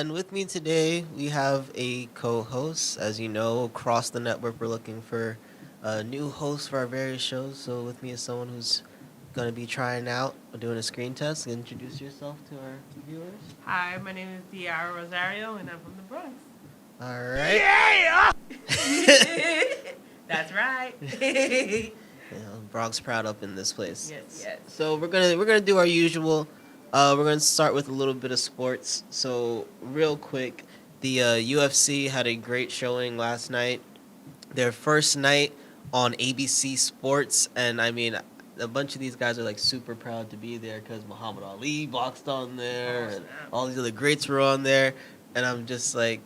And with me today, we have a co-host. As you know, across the network, we're looking for new hosts for our various shows. So with me is someone who's going to be trying out or doing a screen test. Introduce yourself to our viewers. Hi, my name is Diara Rosario, and I'm from the Bronx. All right. That's right. Bronx proud up in this place. Yes. So we're gonna do our usual. We're gonna start with a little bit of sports. So real quick, the UFC had a great showing last night. Their first night on ABC Sports, and I mean, a bunch of these guys are like super proud to be there because Muhammad Ali boxed on there, and all these other greats were on there, and I'm just like,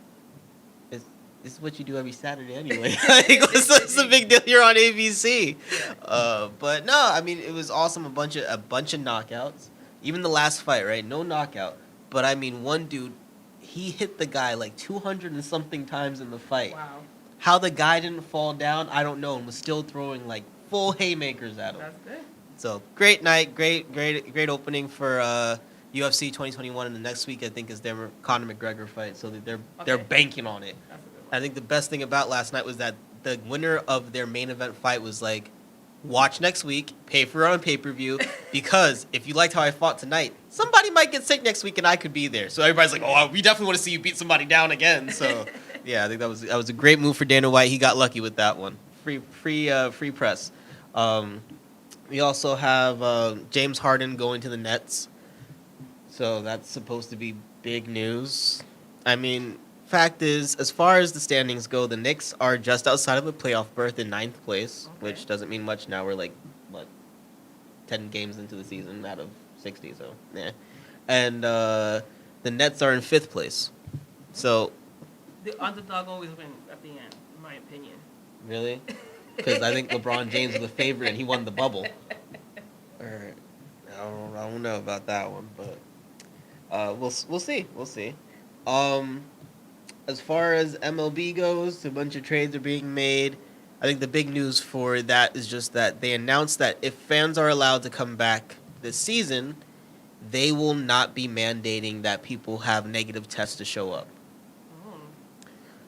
this is what you do every Saturday anyway. Like, what's the big deal? You're on ABC. But no, I mean, it was awesome. A bunch of knockouts. Even the last fight, right? No knockout. But I mean, one dude, he hit the guy like 200 and something times in the fight. Wow. How the guy didn't fall down, I don't know, and was still throwing like full haymakers at him. That's good. So great night, great opening for UFC 2021, and the next week I think is their Conor McGregor fight. So they're banking on it. That's a good one. I think the best thing about last night was that the winner of their main event fight was like, watch next week, pay for it on pay-per-view, because if you liked how I fought tonight, somebody might get sick next week and I could be there. So everybody's like, oh, we definitely want to see you beat somebody down again. So yeah, I think that was a great move for Dana White. He got lucky with that one. Free press. We also have James Harden going to the Nets. So that's supposed to be big news. I mean, fact is, as far as the standings go, the Knicks are just outside of a playoff berth in 9th place, which doesn't mean much now. We're like, 10 games into the season out of 60, so yeah. And the Nets are in 5th place. So The underdog always wins at the end, in my opinion. really? Because I think LeBron James was the favorite and he won the bubble. Or, I don't know about that one, but we'll see. We'll see. As far as MLB goes, a bunch of trades are being made. I think the big news for that is just that they announced that if fans are allowed to come back this season, they will not be mandating that people have negative tests to show up.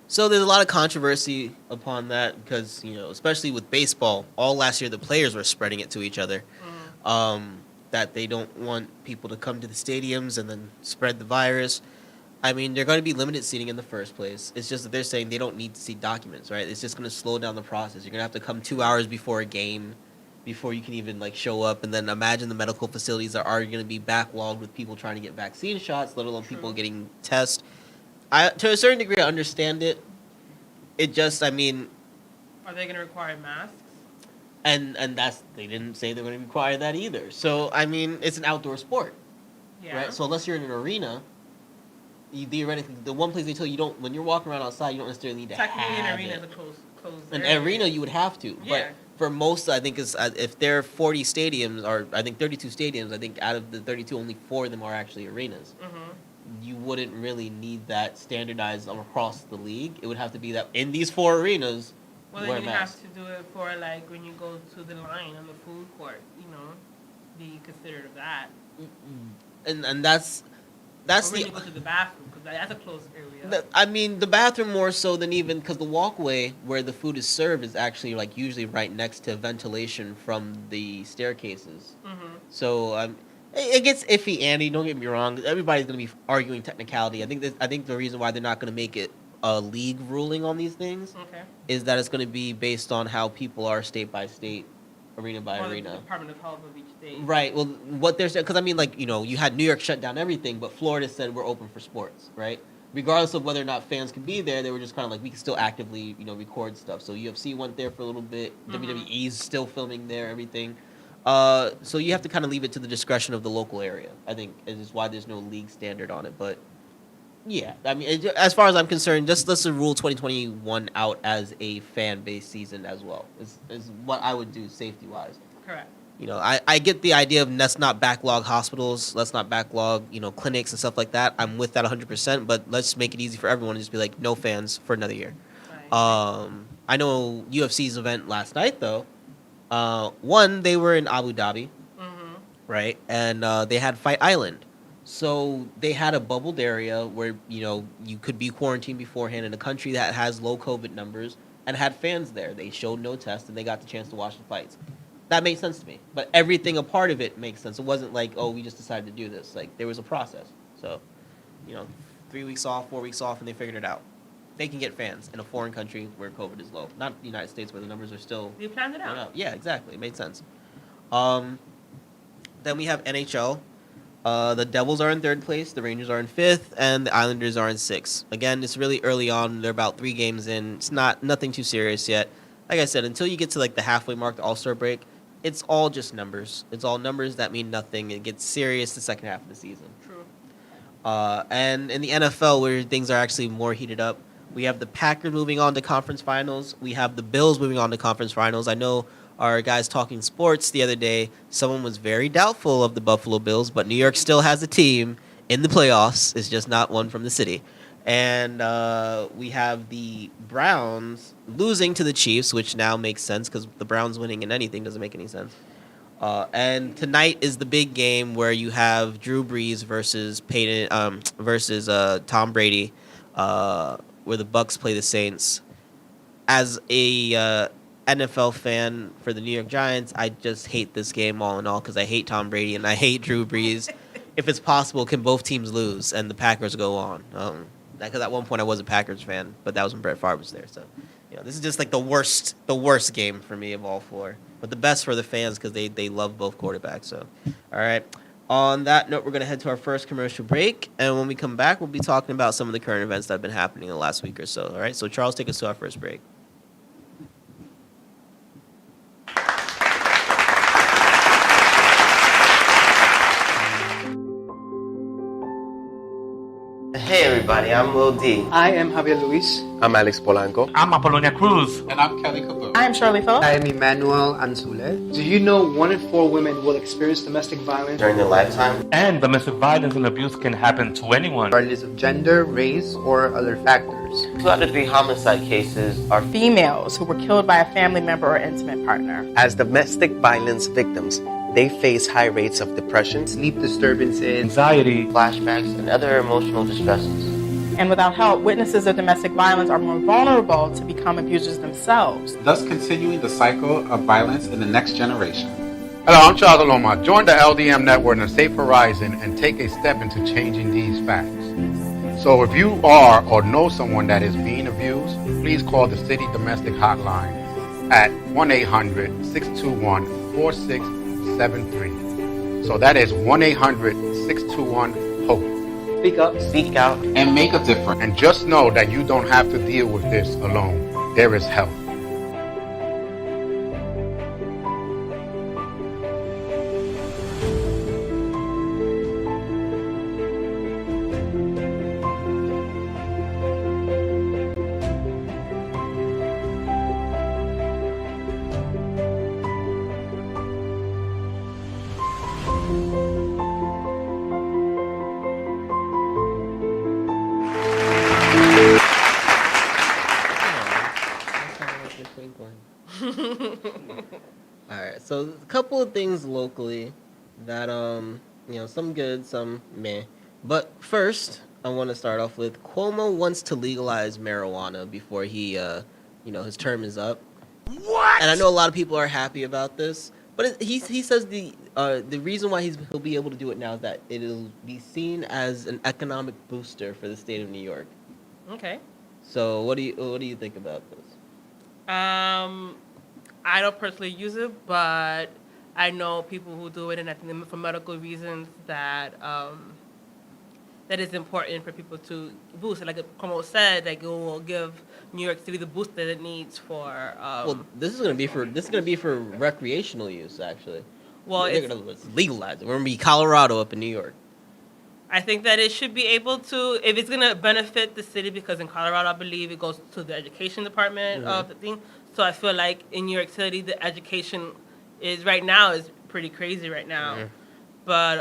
So there's a lot of controversy upon that because, especially with baseball, all last year the players were spreading it to each other. That they don't want people to come to the stadiums and then spread the virus. I mean, they're going to be limited seating in the first place. It's just that they're saying they don't need to see documents, right? It's just going to slow down the process. You're going to have to come 2 hours before a game before you can even, show up. And then imagine the medical facilities are already going to be backlogged with people trying to get vaccine shots, let alone people getting tests. To a certain degree, I understand it. It just, I mean... Are they going to require masks? And they didn't say they're going to require that either. So, I mean, it's an outdoor sport, right? So unless you're in an arena... theoretically, the one place they tell you don't, when you're walking around outside, you don't necessarily need to have technically, an arena is a closed an area. arena, you would have to. Yeah. But for most, I think, if there are 40 stadiums, or I think 32 stadiums, I think out of the 32, only 4 of them are actually arenas. You wouldn't really need that standardized across the league. It would have to be that in these 4 arenas, Well, wear then you masks. have to do it for, when you go to the line on the food court, be considerate of that. And that's Or when the... you go to the bathroom, because that's a closed area. I mean, the bathroom more so than even because the walkway where the food is served is actually usually right next to ventilation from the staircases. So it gets iffy, Andy. Don't get me wrong. Everybody's gonna be arguing technicality. I think the reason why they're not gonna make it a league ruling on these things is that it's gonna be based on how people are state by state, arena by arena. The Department of Health of each state. Right. Well, what they're saying, because I mean, you had New York shut down everything, but Florida said we're open for sports, right? Regardless of whether or not fans can be there, they were just kind of like, we can still actively, record stuff. So UFC went there for a little bit. WWE's still filming there, everything. So you have to kind of leave it to the discretion of the local area, I think, is why there's no league standard on it. But yeah, I mean, as far as I'm concerned, just let's rule 2021 out as a fan-based season as well, is what I would do safety-wise. Correct. I get the idea of let's not backlog hospitals, let's not backlog, clinics and stuff like that. I'm with that 100%, but let's make it easy for everyone and just be like, no fans for another year. Right. I know UFC's event last night, though. One, they were in Abu Dhabi, right? And they had Fight Island. So they had a bubbled area where you could be quarantined beforehand in a country that has low COVID numbers and had fans there. They showed no test and they got the chance to watch the fights. That made sense to me. But everything a part of it makes sense. It wasn't like, oh, we just decided to do this. Like there was a process. So, you know, 3 weeks off, 4 weeks off, and they figured it out. They can get fans in a foreign country where COVID is low. Not the United States where the numbers are still. You planned it going out. up. Yeah, exactly. It made sense. Then we have NHL. The Devils are in third place, the Rangers are in fifth, and the Islanders are in sixth. Again, it's really early on. They're about 3 games in. It's nothing too serious yet. Like I said, until you get to like the halfway mark, the All-Star break, it's all just numbers. It's all numbers that mean nothing. It gets serious the second half of the season. True. And in the NFL, where things are actually more heated up, we have the Packers moving on to conference finals. We have the Bills moving on to conference finals. I know our guys talking sports the other day, someone was very doubtful of the Buffalo Bills, but New York still has a team in the playoffs. It's just not one from the city. And we have the Browns losing to the Chiefs, which now makes sense because the Browns winning in anything doesn't make any sense. And tonight is the big game where you have Drew Brees versus Tom Brady, where the Bucks play the Saints. As a NFL fan for the New York Giants, I just hate this game all in all because I hate Tom Brady and I hate Drew Brees. If it's possible, can both teams lose and the Packers go on? Because at one point I was a Packers fan, but that was when Brett Favre was there. So, this is just like the worst game for me of all 4. But the best for the fans because they love both quarterbacks. So, all right. On that note, we're going to head to our first commercial break. And when we come back, we'll be talking about some of the current events that have been happening in the last week or so. All right. So, Charles, take us to our first break. Hey everybody, I'm Lil D. I am Javier Luis. I'm Alex Polanco. I'm Apollonia Cruz. And I'm Kelly Caboose. I'm Shirley Phillips. I am Emmanuel Anzule. Do you know 1 in 4 women will experience domestic violence During their lifetime. And domestic violence and abuse can happen to anyone. regardless of gender, race, or other factors? 2 out of 3 homicide cases are Females who were killed by a family member or intimate partner. As domestic violence victims, they face high rates of depression, Sleep disturbances, Anxiety. flashbacks and other emotional distresses. And without help, witnesses of domestic violence are more vulnerable to become abusers themselves. Thus continuing the cycle of violence in the next generation. Hello, I'm Charles Aloma. Join the LDM network and Safe Horizon and take a step into changing these facts. So if you are or know someone that is being abused, please call the City Domestic Hotline at 1-800-621-4673. So that is 1-800-621-HOPE. speak up, Speak out. And make a difference. And just know that you don't have to deal with this alone. There is help. All right, so a couple of things locally that some good, some meh. But first, I want to start off with Cuomo wants to legalize marijuana before he his term is up. What? And I know a lot of people are happy about this, but he says the reason why he'll be able to do it now is that it'll be seen as an economic booster for the state of New York. Okay. So what do you think about this? I don't personally use it, but I know people who do it, and I think for medical reasons that that is important for people to boost. Like Cuomo said, like it will give New York City the boost that it needs for. Well, this is gonna be for recreational use, actually. Well, they're gonna legalize it. We're gonna be Colorado up in New York. I think that it should be able to, if it's going to benefit the city, because in Colorado, I believe it goes to the education department of the thing. So I feel like in New York City, the education is pretty crazy right now. Mm-hmm. But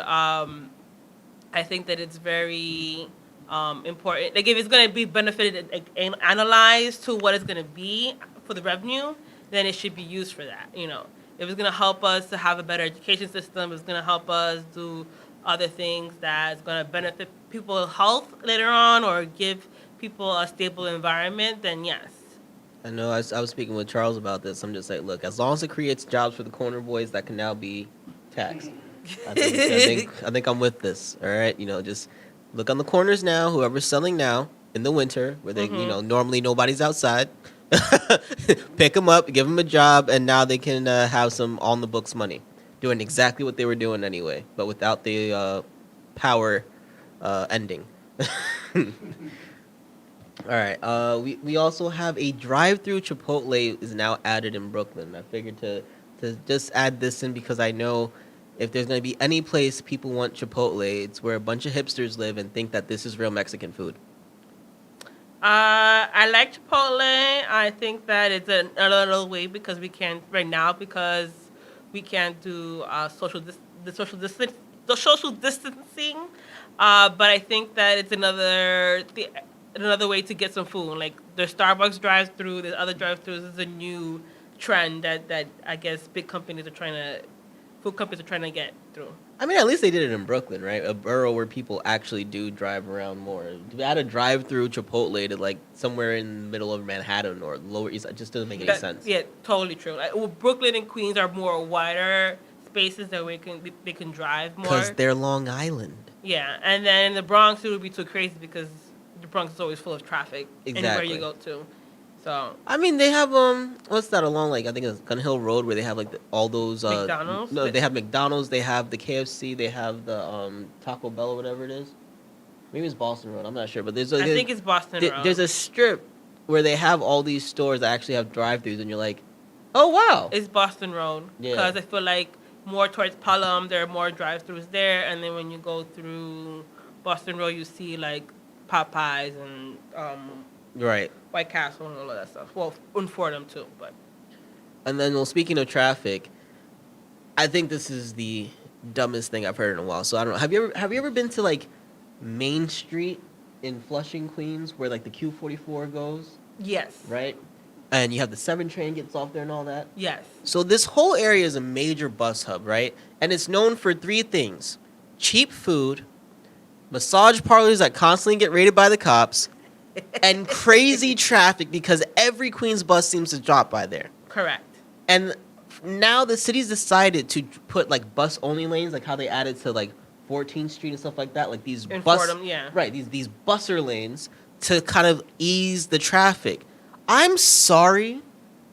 I think that it's very important. Like if it's going to be benefited and analyzed to what it's going to be for the revenue, then it should be used for that. If it's going to help us to have a better education system, it's going to help us do other things that's going to benefit people's health later on or give people a stable environment, then yes. I know. I was speaking with Charles about this. I'm just like, look, as long as it creates jobs for the corner boys, that can now be taxed. I think I'm with this. All right, just look on the corners now. Whoever's selling now in the winter, where they, normally nobody's outside, pick them up, give them a job, and now they can have some on the books money, doing exactly what they were doing anyway, but without the power ending. All right. We also have a drive-through Chipotle is now added in Brooklyn. I figured to just add this in because I know if there's going to be any place people want Chipotle, it's where a bunch of hipsters live and think that this is real Mexican food. I like Chipotle. I think that it's a little way because we can't right now because we can't do social distancing. But I think that it's another way to get some food. Like there's Starbucks drive-through, there's other drive-throughs. This is a new trend that I guess food companies are trying to get through. I mean, at least they did it in Brooklyn, right? A borough where people actually do drive around more. To add a drive-through Chipotle to like somewhere in the middle of Manhattan or Lower East Side just doesn't make any sense. Yeah, totally true. Like, Brooklyn and Queens are more wider spaces that they can drive more. Because they're Long Island. Yeah, and then in the Bronx it would be too crazy because the Bronx is always full of traffic anywhere you go to. So I mean, they have what's that along like I think it's Gun Hill Road where they have like all those McDonald's. No, they have McDonald's. They have the KFC. They have the Taco Bell or whatever it is. Maybe it's Boston Road. I'm not sure, but I think it's Boston Road. There's a strip where they have all these stores that actually have drive-throughs, and you're like, oh wow, It's Boston Road because I feel like more towards Pelham there are more drive-throughs there, and then when you go through Boston Road you see like Popeyes and right. White Castle and all of that stuff. Well, and Fordham too, but. And then, well, speaking of traffic, I think this is the dumbest thing I've heard in a while. So I don't know. Have you ever been to like Main Street in Flushing, Queens, where like the Q44 goes? Yes. Right. And you have the 7 train gets off there and all that. Yes. So this whole area is a major bus hub, right? And it's known for 3 things: cheap food, massage parlors that constantly get raided by the cops, and crazy traffic because every Queens bus seems to drop by there. Correct. And now the city's decided to put like bus only lanes, like how they added to like 14th Street and stuff like that, like these In bus Fordham, yeah. right, these busser lanes to kind of ease the traffic. I'm sorry,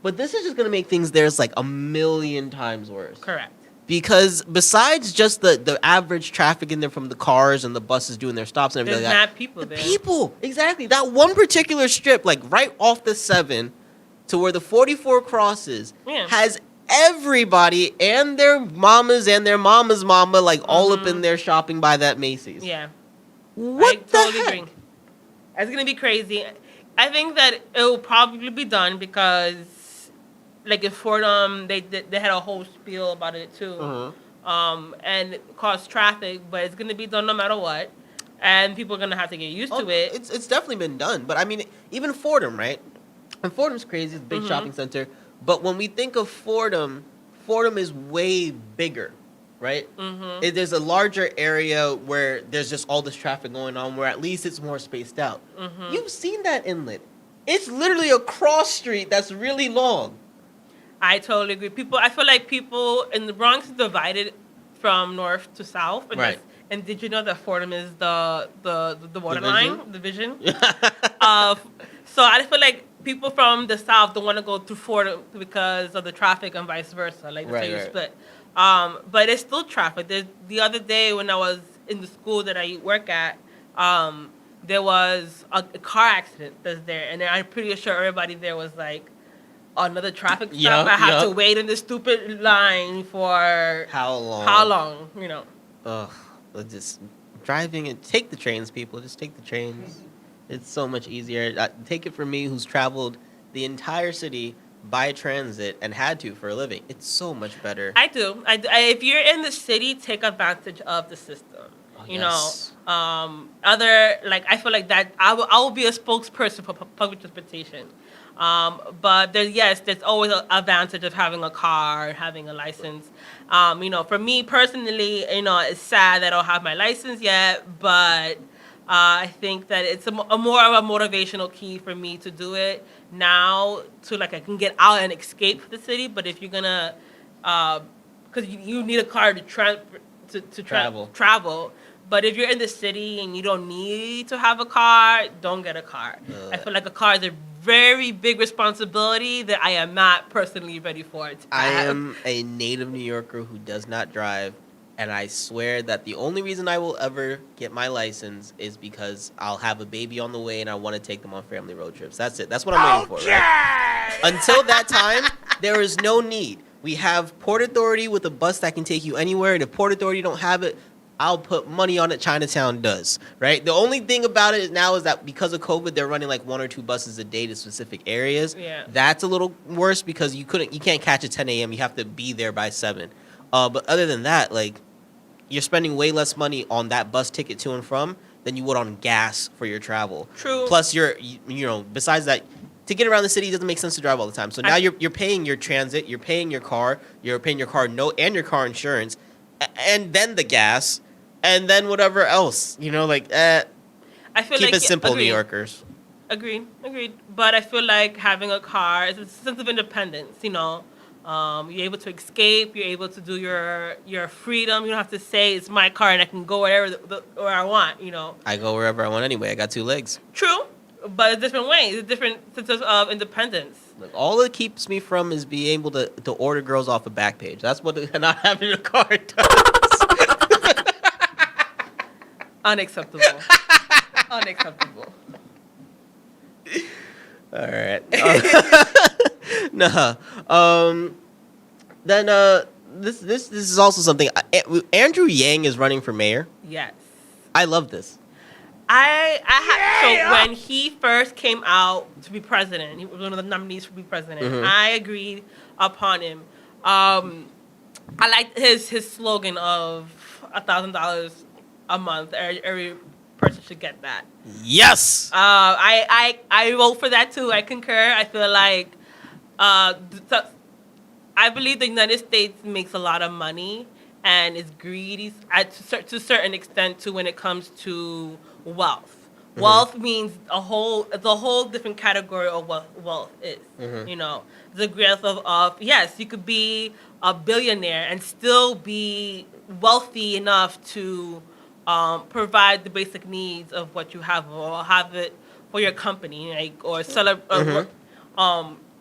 but this is just gonna make things there's like a million times worse. Correct. Because besides just the average traffic in there from the cars and the buses doing their stops and everything There's like that, mad people the there. people, exactly. That one particular strip, like right off the 7 to where the 44 crosses, Yeah. has everybody and their mamas and their mama's mama like all up in there shopping by that Macy's. Yeah. What I the totally heck? agree. It's gonna be crazy. I think that it will probably be done because, like in Fordham, they had a whole spiel about it too, and it caused traffic. But it's gonna be done no matter what, and people are gonna have to get used to it. It's definitely been done. But I mean, even Fordham, right? And Fordham's crazy. It's a big shopping center. But when we think of Fordham, Fordham is way bigger, right? There's a larger area where there's just all this traffic going on, where at least it's more spaced out. You've seen that inlet. It's literally a cross street that's really long. I totally agree. I feel like people in the Bronx is divided from north to south. And Right. And did you know that Fordham is the water line, the vision? So I feel like people from the south don't want to go through Fordham because of the traffic and vice versa. Like that's how you split. But it's still traffic. The other day when I was in the school that I work at, there was a car accident that's there, and I'm pretty sure everybody there was like, another traffic stop. I have to wait in this stupid line for How long? how long? You know. Ugh. Just driving and take the trains, people. Just take the trains. It's so much easier. Take it from me, who's traveled the entire city by transit and had to for a living. It's so much better. I do. If you're in the city, take advantage of the system. You Yes. know, I feel like that I will be a spokesperson for public transportation. But there's always an advantage of having a car, having a license. You know, for me personally, you know, it's sad that I don't have my license yet, but I think that it's a more of a motivational key for me to do it now, to like I can get out and escape the city. But if you're gonna, because you need a car to travel. But if you're in the city and you don't need to have a car, don't get a car. I feel like a car is a very big responsibility that I am not personally ready for. I am a native New Yorker who does not drive, and I swear that the only reason I will ever get my license is because I'll have a baby on the way and I want to take them on family road trips. That's it. That's what I'm waiting for, right? Until that time, there is no need. We have Port Authority with a bus that can take you anywhere, and if Port Authority don't have it, I'll put money on it. Chinatown does, right? The only thing about it now is that because of COVID, they're running like 1 or 2 buses a day to specific areas. Yeah. That's a little worse because you can't catch at 10 a.m. You have to be there by 7. But other than that, like, you're spending way less money on that bus ticket to and from than you would on gas for your travel. True. Plus, you know, besides that, to get around the city, it doesn't make sense to drive all the time. So now you're paying your transit, you're paying your car note and your car insurance, and then the gas. And then whatever else, you know, like, I feel keep like it simple, agreed. New Yorkers. Agreed. But I feel like having a car is a sense of independence. You know, you're able to escape. You're able to do your freedom. You don't have to say it's my car and I can go where I want. You know. I go wherever I want anyway. I got 2 legs. True, but a different way. A different sense of independence. Look, all it keeps me from is being able to order girls off a Backpage. That's what not having a car does. Unacceptable. Unacceptable. All right. Nah. Then this is also something. Andrew Yang is running for mayor. Yes. I love this. So when he first came out to be president, he was one of the nominees to be president. Mm-hmm. I agreed upon him. I liked his slogan of $1,000 a month. Every person should get that. Yes. I vote for that too. I concur. I feel like I believe the United States makes a lot of money and is greedy to a certain extent too when it comes to wealth. Mm-hmm. Wealth means the whole different category of what wealth is. Mm-hmm. You know, the growth of yes, you could be a billionaire and still be wealthy enough to provide the basic needs of what you have, or have it for your company, like, or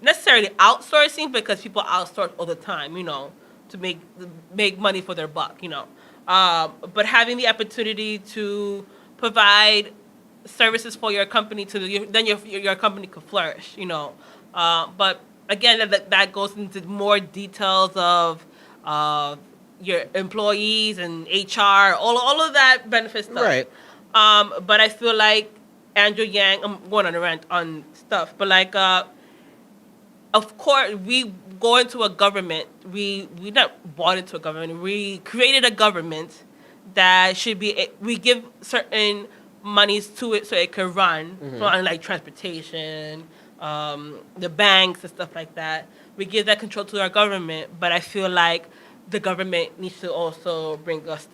necessarily outsourcing, because people outsource all the time, you know, to make money for their buck, you know. But having the opportunity to provide services for your company then your company could flourish, you know. But again, that goes into more details of your employees and HR, all of that benefit stuff. Right. But I feel like Andrew Yang, I'm going on a rant on stuff, but like, of course, we go into a government, we not bought into a government, we created a government that should be, we give certain monies to it so it can run, on like transportation, the banks and stuff like that. We give that control to our government, but I feel like the government needs to also bring us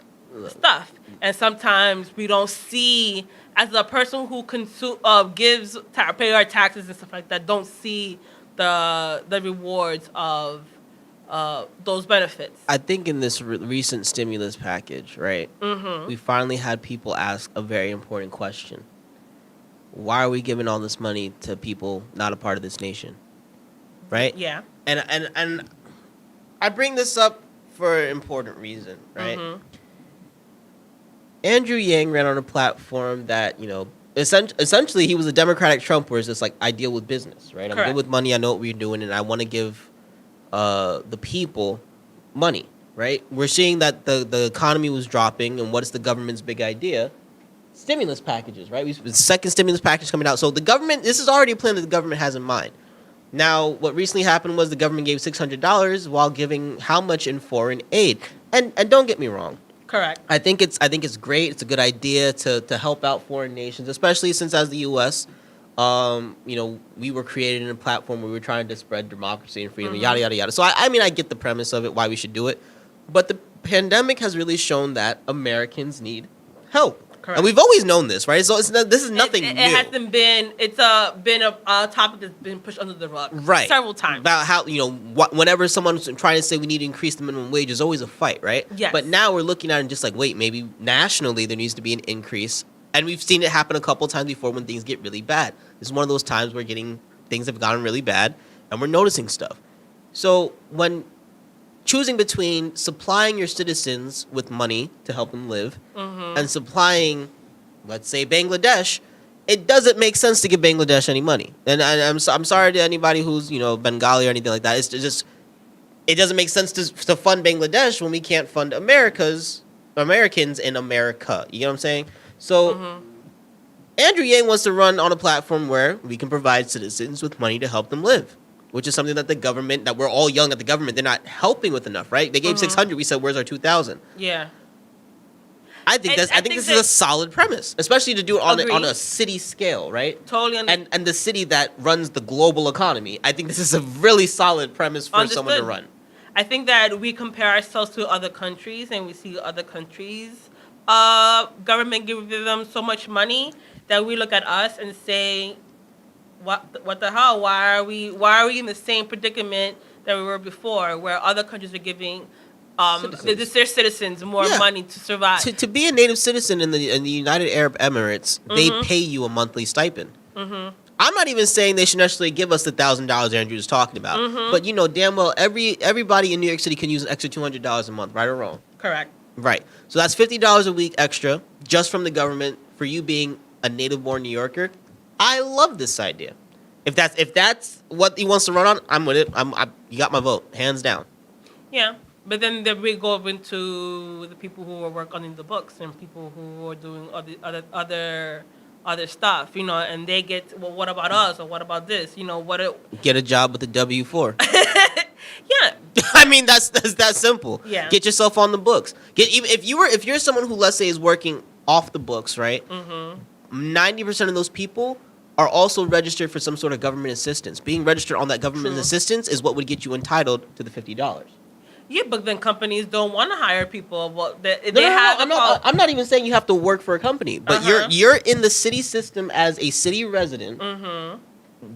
stuff. And sometimes we don't see, as a person who pay our taxes and stuff like that, don't see the rewards of those benefits. I think in this recent stimulus package, right, we finally had people ask a very important question. Why are we giving all this money to people not a part of this nation? Right? Yeah. And I bring this up for an important reason, right? Andrew Yang ran on a platform that, you know, essentially he was a Democratic Trump, where it's just like, I deal with business, right? I'm Correct. good with money. I know what we're doing, and I want to give the people money, right? We're seeing that the economy was dropping, and what's the government's big idea? Stimulus packages, right? The second stimulus package coming out. So the government, this is already a plan that the government has in mind. Now, what recently happened was the government gave $600 while giving how much in foreign aid? And don't get me wrong, Correct. I think it's great. It's a good idea to help out foreign nations, especially since as the U.S., we were created in a platform where we were trying to spread democracy and freedom, yada yada yada. So I mean, I get the premise of it, why we should do it, but the pandemic has really shown that Americans need help. Correct. And we've always known this, right? So this is nothing It new. hasn't been. It's been a topic that's been pushed under the rug, Right. several times. About how, whenever someone's trying to say we need to increase the minimum wage, there's always a fight, right? Yes. But now we're looking at it and just like, wait, maybe nationally there needs to be an increase. And we've seen it happen a couple times before when things get really bad. This is one of those times where things have gotten really bad and we're noticing stuff. So when choosing between supplying your citizens with money to help them live and supplying, let's say, Bangladesh, it doesn't make sense to give Bangladesh any money. And I'm sorry to anybody who's Bengali or anything like that. It's just it doesn't make sense to fund Bangladesh when we can't fund Americans in America. You know what I'm saying? So Andrew Yang wants to run on a platform where we can provide citizens with money to help them live, which is something that the government, that we're all young at the government, they're not helping with enough, right? They gave 600. We said, where's our 2,000? Yeah. I think this is a solid premise, especially to do it on a city scale, right? Totally And the city that runs the global economy. I think this is a really solid premise for someone to run. I think that we compare ourselves to other countries and we see other countries' government giving them so much money that we look at us and say, what the hell? Why are we in the same predicament that we were before, where other countries are giving their citizens more money to survive? To be a native citizen in the United Arab Emirates, they pay you a monthly stipend. I'm not even saying they should necessarily give us the $1,000 Andrew was talking about, but damn well everybody in New York City can use an extra $200 a month, right or wrong? Correct. Right. So that's $50 a week extra just from the government for you being a native-born New Yorker. I love this idea. If that's what he wants to run on, I'm with it. You got my vote, hands down. Yeah, but then we go into the people who are working on the books and people who are doing other stuff, and they get, well, what about us, or what about this? Get a job with the W-4. Yeah. I mean, that's that simple. Yeah. Get yourself on the books. If you're someone who, let's say, is working off the books, right? 90% of those people are also registered for some sort of government assistance. Being registered on that government assistance is what would get you entitled to the $50. Yeah, but then companies don't want to hire people. Well, I'm not even saying you have to work for a company, but you're in the city system as a city resident.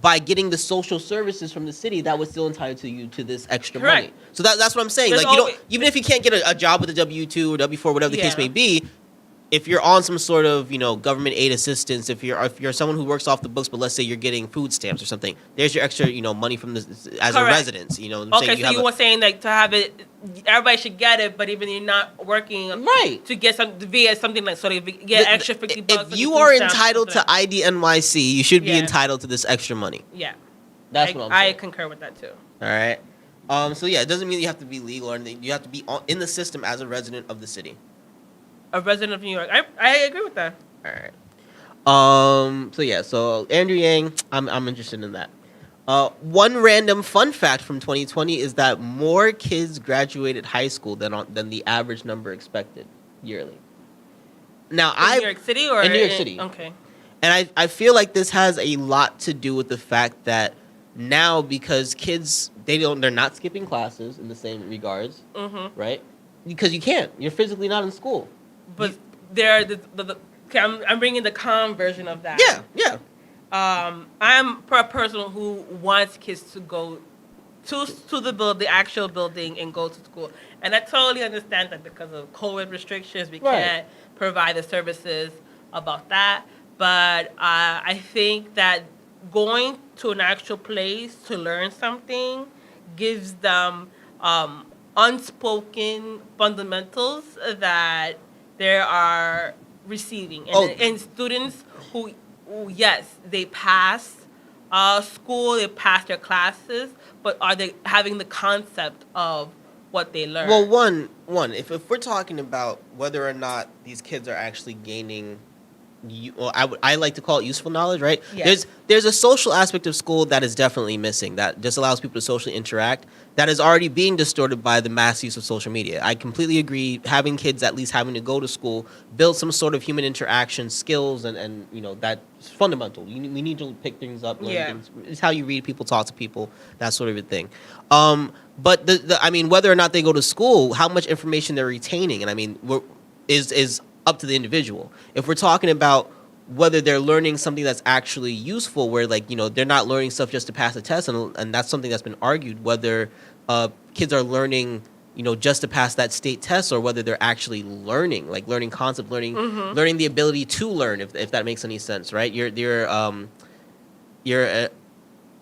By getting the social services from the city, that would still entitle to this extra money. So that's what I'm saying. Even if you can't get a job with a W-2 or W-4, whatever the case may be, if you're on some sort of government aid assistance, if you're someone who works off the books, but let's say you're getting food stamps or something, there's your extra money from as a resident. Okay, so you were saying like to have it, everybody should get it, but even you're not working to get via something like get extra $50. If you are entitled to ID NYC, you should be entitled to this extra money. Yeah, that's what I'm saying. I concur with that too. All right. So yeah, it doesn't mean you have to be legal or anything. You have to be in the system as a resident of the city. A resident of New York. I agree with that. All right. So Andrew Yang, I'm interested in that. One random fun fact from 2020 is that more kids graduated high school than the average number expected yearly. Now, in New York City or in New York City. Okay. And I feel like this has a lot to do with the fact that now, because kids they're not skipping classes in the same regards, right? Because you can't. You're physically not in school. But okay, I'm bringing the calm version of that. Yeah. I'm a person who wants kids to go to the actual building and go to school, and I totally understand that because of COVID restrictions, we can't provide the services about that. But I think that going to an actual place to learn something gives them unspoken fundamentals that they are receiving. And students who, yes, they pass school, they pass their classes, but are they having the concept of what they learn? Well, one, if we're talking about whether or not these kids are actually gaining I like to call it useful knowledge, right? Yes. There's a social aspect of school that is definitely missing, that just allows people to socially interact, that is already being distorted by the mass use of social media. I completely agree. Having kids at least having to go to school, build some sort of human interaction skills, and that's fundamental. We need to pick things up, learn things. It's how you read people, talk to people, that sort of a thing. But I mean, whether or not they go to school, how much information they're retaining, and I mean, is up to the individual. If we're talking about whether they're learning something that's actually useful, where they're not learning stuff just to pass a test, and that's something that's been argued, whether kids are learning just to pass that state test, or whether they're actually learning concept, learning the ability to learn, if that makes any sense, right? Your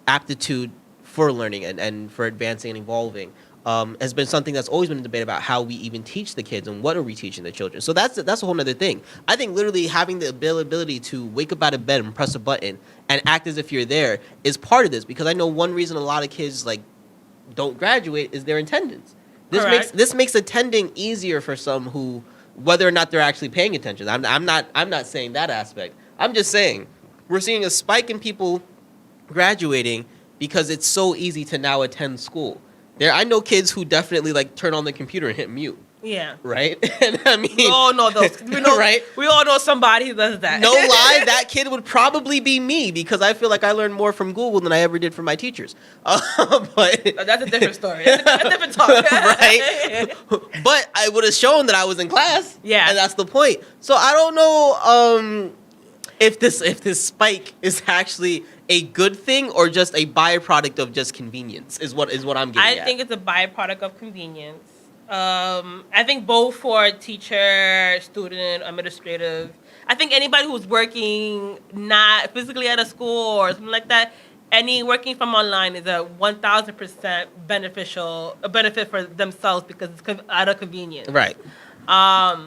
aptitude for learning and for advancing and evolving has been something that's always been a debate about how we even teach the kids and what are we teaching the children. So that's a whole other thing. I think literally having the ability to wake up out of bed and press a button and act as if you're there is part of this, because I know one reason a lot of kids don't graduate is their attendance. This makes attending easier for some who, whether or not they're actually paying attention. I'm not saying that aspect. I'm just saying we're seeing a spike in people graduating because it's so easy to now attend school. I know kids who definitely turn on the computer and hit mute. Yeah. Right? And I mean, we all know those. Right? We all know somebody who does that. No lie, that kid would probably be me, because I feel like I learned more from Google than I ever did from my teachers. But that's a different story. That's a different talk. Right? But I would have shown that I was in class. Yeah. And that's the point. So I don't know if this spike is actually a good thing or just a byproduct of just convenience is what I'm getting at. I think it's a byproduct of convenience. I think both for teacher, student, administrative. I think anybody who's working not physically at a school or something like that, any working from online is a 1,000% benefit for themselves, because it's out of convenience. Right. But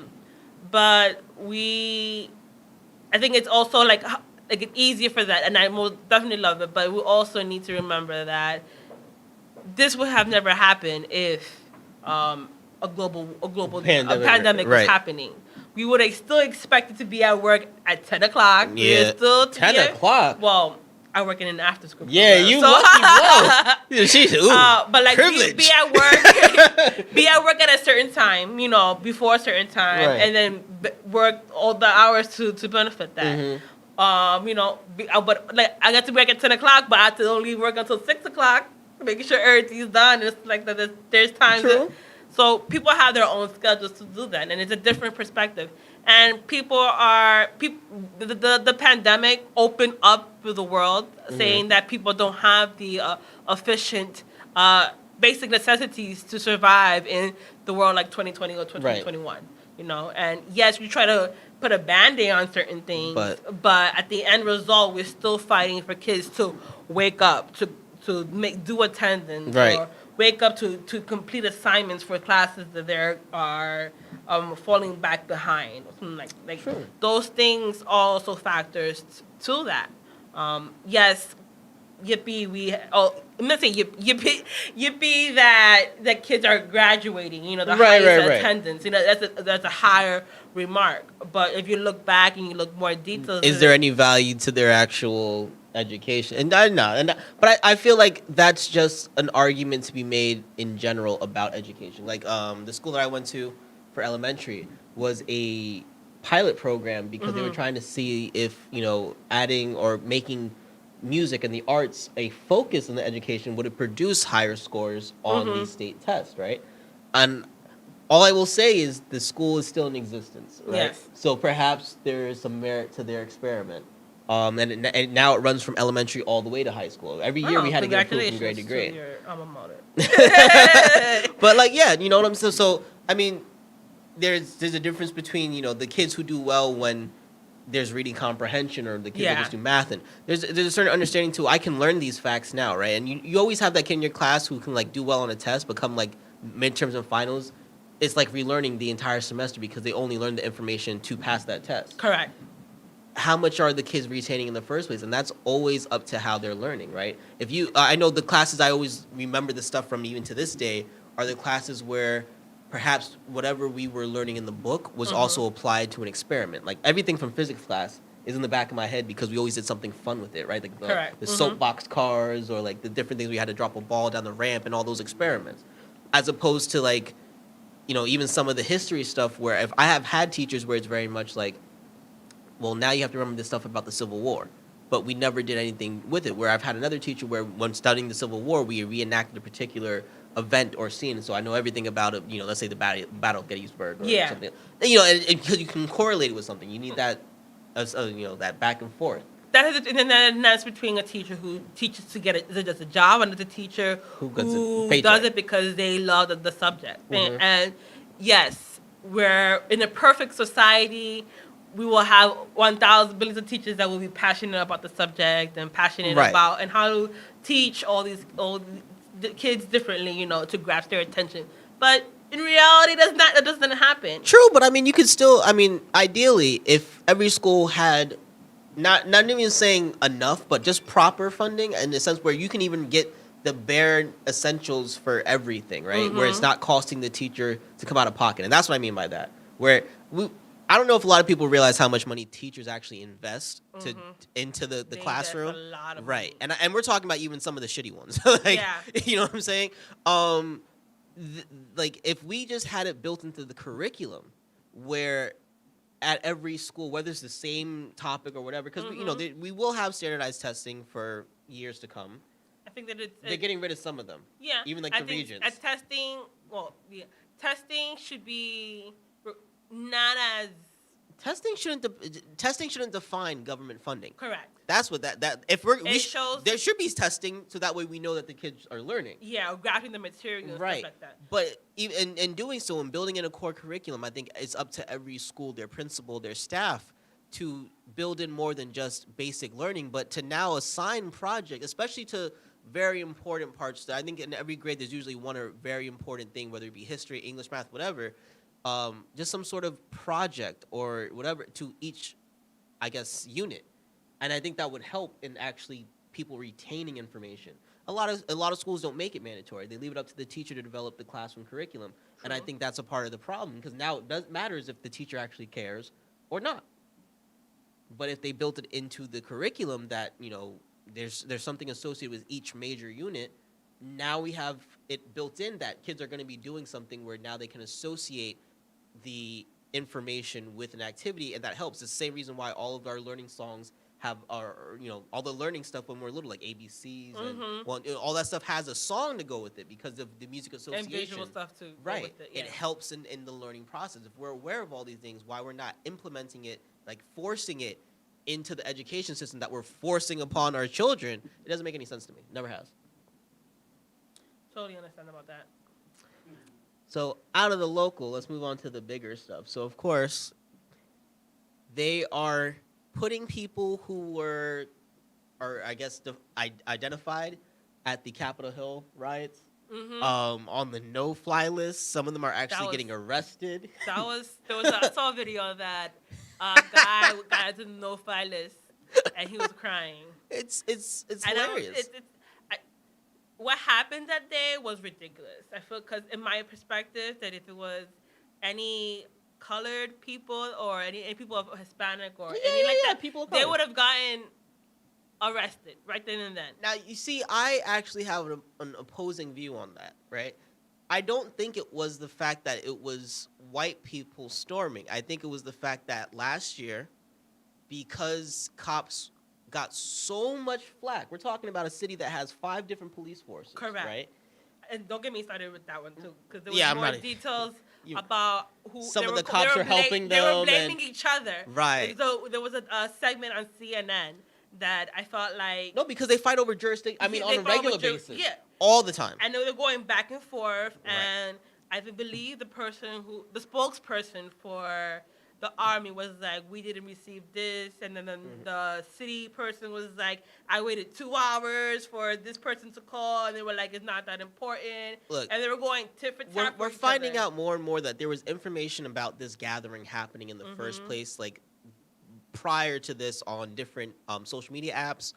I think it's also it's easier for that, and I most definitely love it. But we also need to remember that this would have never happened if a global pandemic was happening. We would have still expected to be at work at 10 o'clock. Yeah, 10 o'clock. Well, I work in an after school. Yeah, you lucky, bro. She's but privilege. be at work at a certain time, before a certain time, right. and then work all the hours to benefit that. Mm-hmm. But I got to work at 10 o'clock, but I have to only work until 6 o'clock, making sure everything's done. It's that there's times so people have their own schedules to do that, and it's a different perspective. And the pandemic opened up to the world, saying that people don't have the efficient basic necessities to survive in the world like 2020 or 2021. Right. And yes, we try to put a Band-Aid on certain things, but at the end result, we're still fighting for kids to wake up, to do attendance, right. or wake up to complete assignments for classes that they are falling back behind. Like sure. Those things are also factors to that. Yes, yippee! I'm not saying yippee that kids are graduating. The highest attendance. That's a higher remark. But if you look back and you look more details, is there any value to their actual education? But I feel like that's just an argument to be made in general about education. The school that I went to for elementary was a pilot program because they were trying to see if adding or making music and the arts a focus in the education would it produce higher scores on the state test, right? And all I will say is the school is still in existence, right? Yes. So perhaps there is some merit to their experiment. And now it runs from elementary all the way to high school. Every year we had to get approved from grade to grade. To your alma mater. But you know what I'm saying? So I mean, there's a difference between the kids who do well when there's reading comprehension, or the kids that just do math, and there's a certain understanding too. I can learn these facts now, right? And you always have that kid in your class who can do well on a test, but come midterms and finals, it's like relearning the entire semester because they only learn the information to pass that test. Correct. How much are the kids retaining in the first place? And that's always up to how they're learning, right? I know the classes I always remember the stuff from even to this day are the classes where perhaps whatever we were learning in the book was Mm-hmm. also applied to an experiment. Like everything from physics class is in the back of my head because we always did something fun with it, right? Like Correct. the Mhm. soapbox cars or like the different things we had to drop a ball down the ramp and all those experiments, as opposed to like, even some of the history stuff where if I have had teachers where it's very much like, well, now you have to remember this stuff about the Civil War, but we never did anything with it. Where I've had another teacher where when studying the Civil War, we reenacted a particular event or scene, so I know everything about it. Let's say the Battle of Gettysburg or Yeah. something. And because you can correlate it with something, you need that, that back and forth. And then that's between a teacher who teaches to get it as a job and a teacher Who gets it who paycheck. does it because they love the subject. Mhm. And yes, we're in a perfect society. We will have 1,000 billions of teachers that will be passionate about the subject and passionate Right. about and how to teach all the kids differently, to grasp their attention. But in reality, that doesn't happen. True, but you could still. Ideally, if every school had not even saying enough, but just proper funding in the sense where you can even get the bare essentials for everything, right? Where it's not costing the teacher to come out of pocket, and that's what I mean by that. Where I don't know if a lot of people realize how much money teachers actually invest into the They classroom, invest a lot of right? money. And we're talking about even some of the shitty ones, like Yeah. you know what I'm saying. Like if we just had it built into the curriculum, where at every school, whether it's the same topic or whatever, because we will have standardized testing for years to come. I think that They're getting rid of some of them. Yeah, even like I the think regions. Testing should be not as Testing shouldn't define government funding. correct. That's what that if shows- there should be testing so that way we know that the kids are learning. Yeah, or graphing the material and Right. stuff like that. But even in doing so and building in a core curriculum, I think it's up to every school, their principal, their staff, to build in more than just basic learning, but to now assign project, especially to very important parts. I think in every grade there's usually one or very important thing, whether it be history, English, math, whatever. Just some sort of project or whatever to each, I guess, unit. And I think that would help in actually people retaining information. A lot of schools don't make it mandatory. They leave it up to the teacher to develop the classroom curriculum. And I think that's a part of the problem because now it matters if the teacher actually cares or not. But if they built it into the curriculum that, there's something associated with each major unit, now we have it built in that kids are going to be doing something where now they can associate the information with an activity, and that helps. It's the same reason why all of our learning songs have all the learning stuff when we're little, like ABCs and all that stuff has a song to go with it because of the music association. And visual stuff too. Right. With it, It helps in the learning process. If we're aware of all these things, why we're not implementing it, like forcing it into the education system that we're forcing upon our children, it doesn't make any sense to me. Never has. Totally understand about that. So out of the local, let's move on to the bigger stuff. So of course, they are putting people who are I guess identified at the Capitol Hill riots on the no-fly list. Some of them are actually getting arrested. I saw a video that a guy got to the no-fly list and he was crying. It's And hilarious. What happened that day was ridiculous. I feel because in my perspective that if it was any colored people or any people of Hispanic or any like that, people of they color. would have gotten arrested right then and then. Now, you see, I actually have an opposing view on that, right? I don't think it was the fact that it was white people storming. I think it was the fact that last year, because cops got so much flack, we're talking about a city that has 5 different police forces, Correct. right? And don't get me started with that one too, because there was Yeah, I'm more not- details you- about who Some they of were- the cops they are helping They them were blaming and- each other. Right. So there was a segment on CNN that I felt like No, because they fight over jurisdiction. I mean, They on a fight over regular basis. yeah. All the time. I know they're going back and forth, Right. and I believe the spokesperson for the army was like, we didn't receive this, and then the city person was like, I waited 2 hours for this person to call, and they were like, it's not that important. Look, and they were going tit for tat. We're finding out more and more that there was information about this gathering happening in the first place, like prior to this on different social media apps,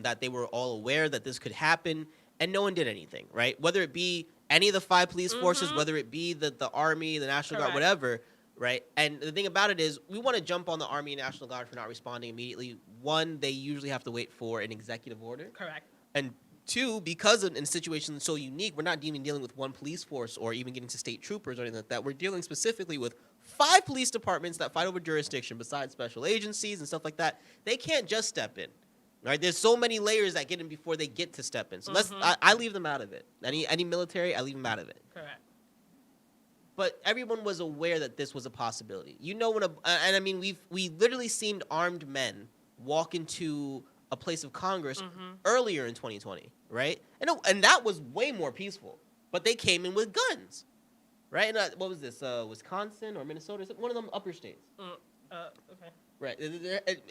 that they were all aware that this could happen, and no one did anything, right? Whether it be any of the 5 police forces, whether it be the Army, the National Guard, Correct. whatever, right? And the thing about it is, we want to jump on the Army and National Guard for not responding immediately. One, they usually have to wait for an executive order. Correct. And two, because in a situation so unique, we're not even dealing with one police force or even getting to state troopers or anything like that. We're dealing specifically with 5 police departments that fight over jurisdiction besides special agencies and stuff like that. They can't just step in. Right? There's so many layers that get in before they get to step in. So I leave them out of it. Any military, I leave them out of it. Correct. But everyone was aware that this was a possibility. You know, and I mean, we literally seen armed men walk into a place of Congress earlier in 2020, right? And that was way more peaceful. But they came in with guns, right? And what was this? Wisconsin or Minnesota? One of them upper states. Okay. Right.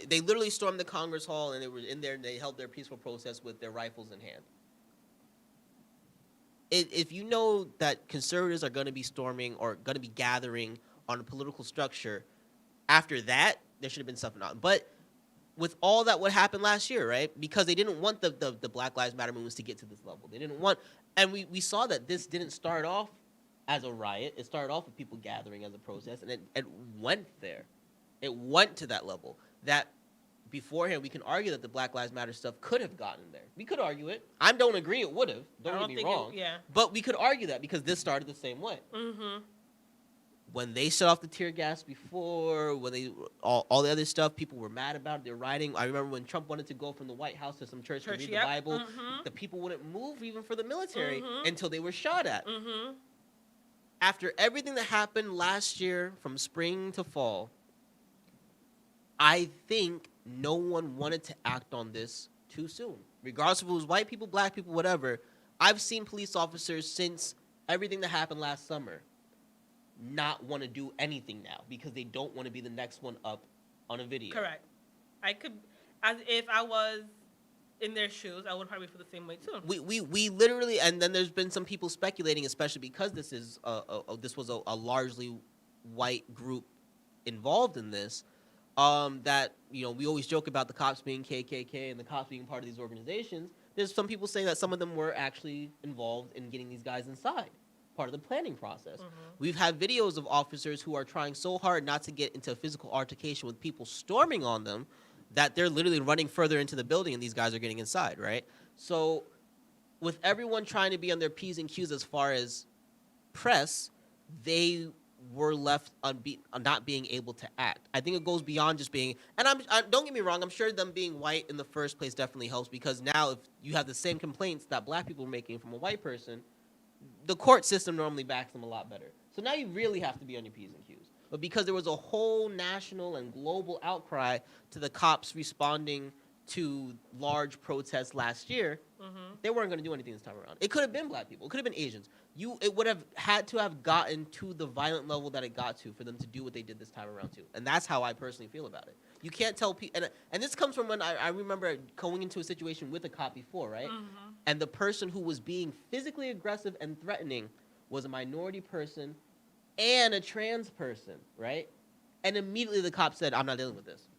They literally stormed the Congress Hall, and they were in there, and they held their peaceful protest with their rifles in hand. If you know that conservatives are going to be storming or going to be gathering on a political structure, after that, there should have been something on. But with all that what happened last year, right? Because they didn't want the Black Lives Matter movements to get to this level. They didn't want, and we saw that this didn't start off as a riot. It started off with people gathering as a protest, and it went there. It went to that level. That beforehand, we can argue that the Black Lives Matter stuff could have gotten there. We could argue it. I don't agree it would have. Don't get me wrong. But we could argue that because this started the same way. When they shut off the tear gas before, when they all the other stuff, people were mad about it. They're rioting. I remember when Trump wanted to go from the White House to some church to read the Bible. The people wouldn't move even for the military until they were shot at. After everything that happened last year, from spring to fall, I think no one wanted to act on this too soon. Regardless if it was white people, black people, whatever. I've seen police officers since everything that happened last summer not want to do anything now because they don't want to be the next one up on a video. Correct. I could, as if I was in their shoes, I would probably feel the same way too. We literally, and then there's been some people speculating, especially because this is this was a largely white group involved in this. That, you know, we always joke about the cops being KKK and the cops being part of these organizations. There's some people saying that some of them were actually involved in getting these guys inside, part of the planning process. We've had videos of officers who are trying so hard not to get into a physical altercation with people storming on them that they're literally running further into the building and these guys are getting inside, right? So with everyone trying to be on their P's and Q's as far as press, they were left on not being able to act. I think it goes beyond just being, and don't get me wrong, I'm sure them being white in the first place definitely helps, because now if you have the same complaints that black people are making from a white person, the court system normally backs them a lot better. So now you really have to be on your P's and Q's. But because there was a whole national and global outcry to the cops responding to large protests last year, they weren't going to do anything this time around. It could have been black people. It could have been Asians. It would have had to have gotten to the violent level that it got to for them to do what they did this time around too. And that's how I personally feel about it. You can't tell people, and this comes from when I remember going into a situation with a cop before, right? And the person who was being physically aggressive and threatening was a minority person and a trans person, right? And immediately the cop said, I'm not dealing with this.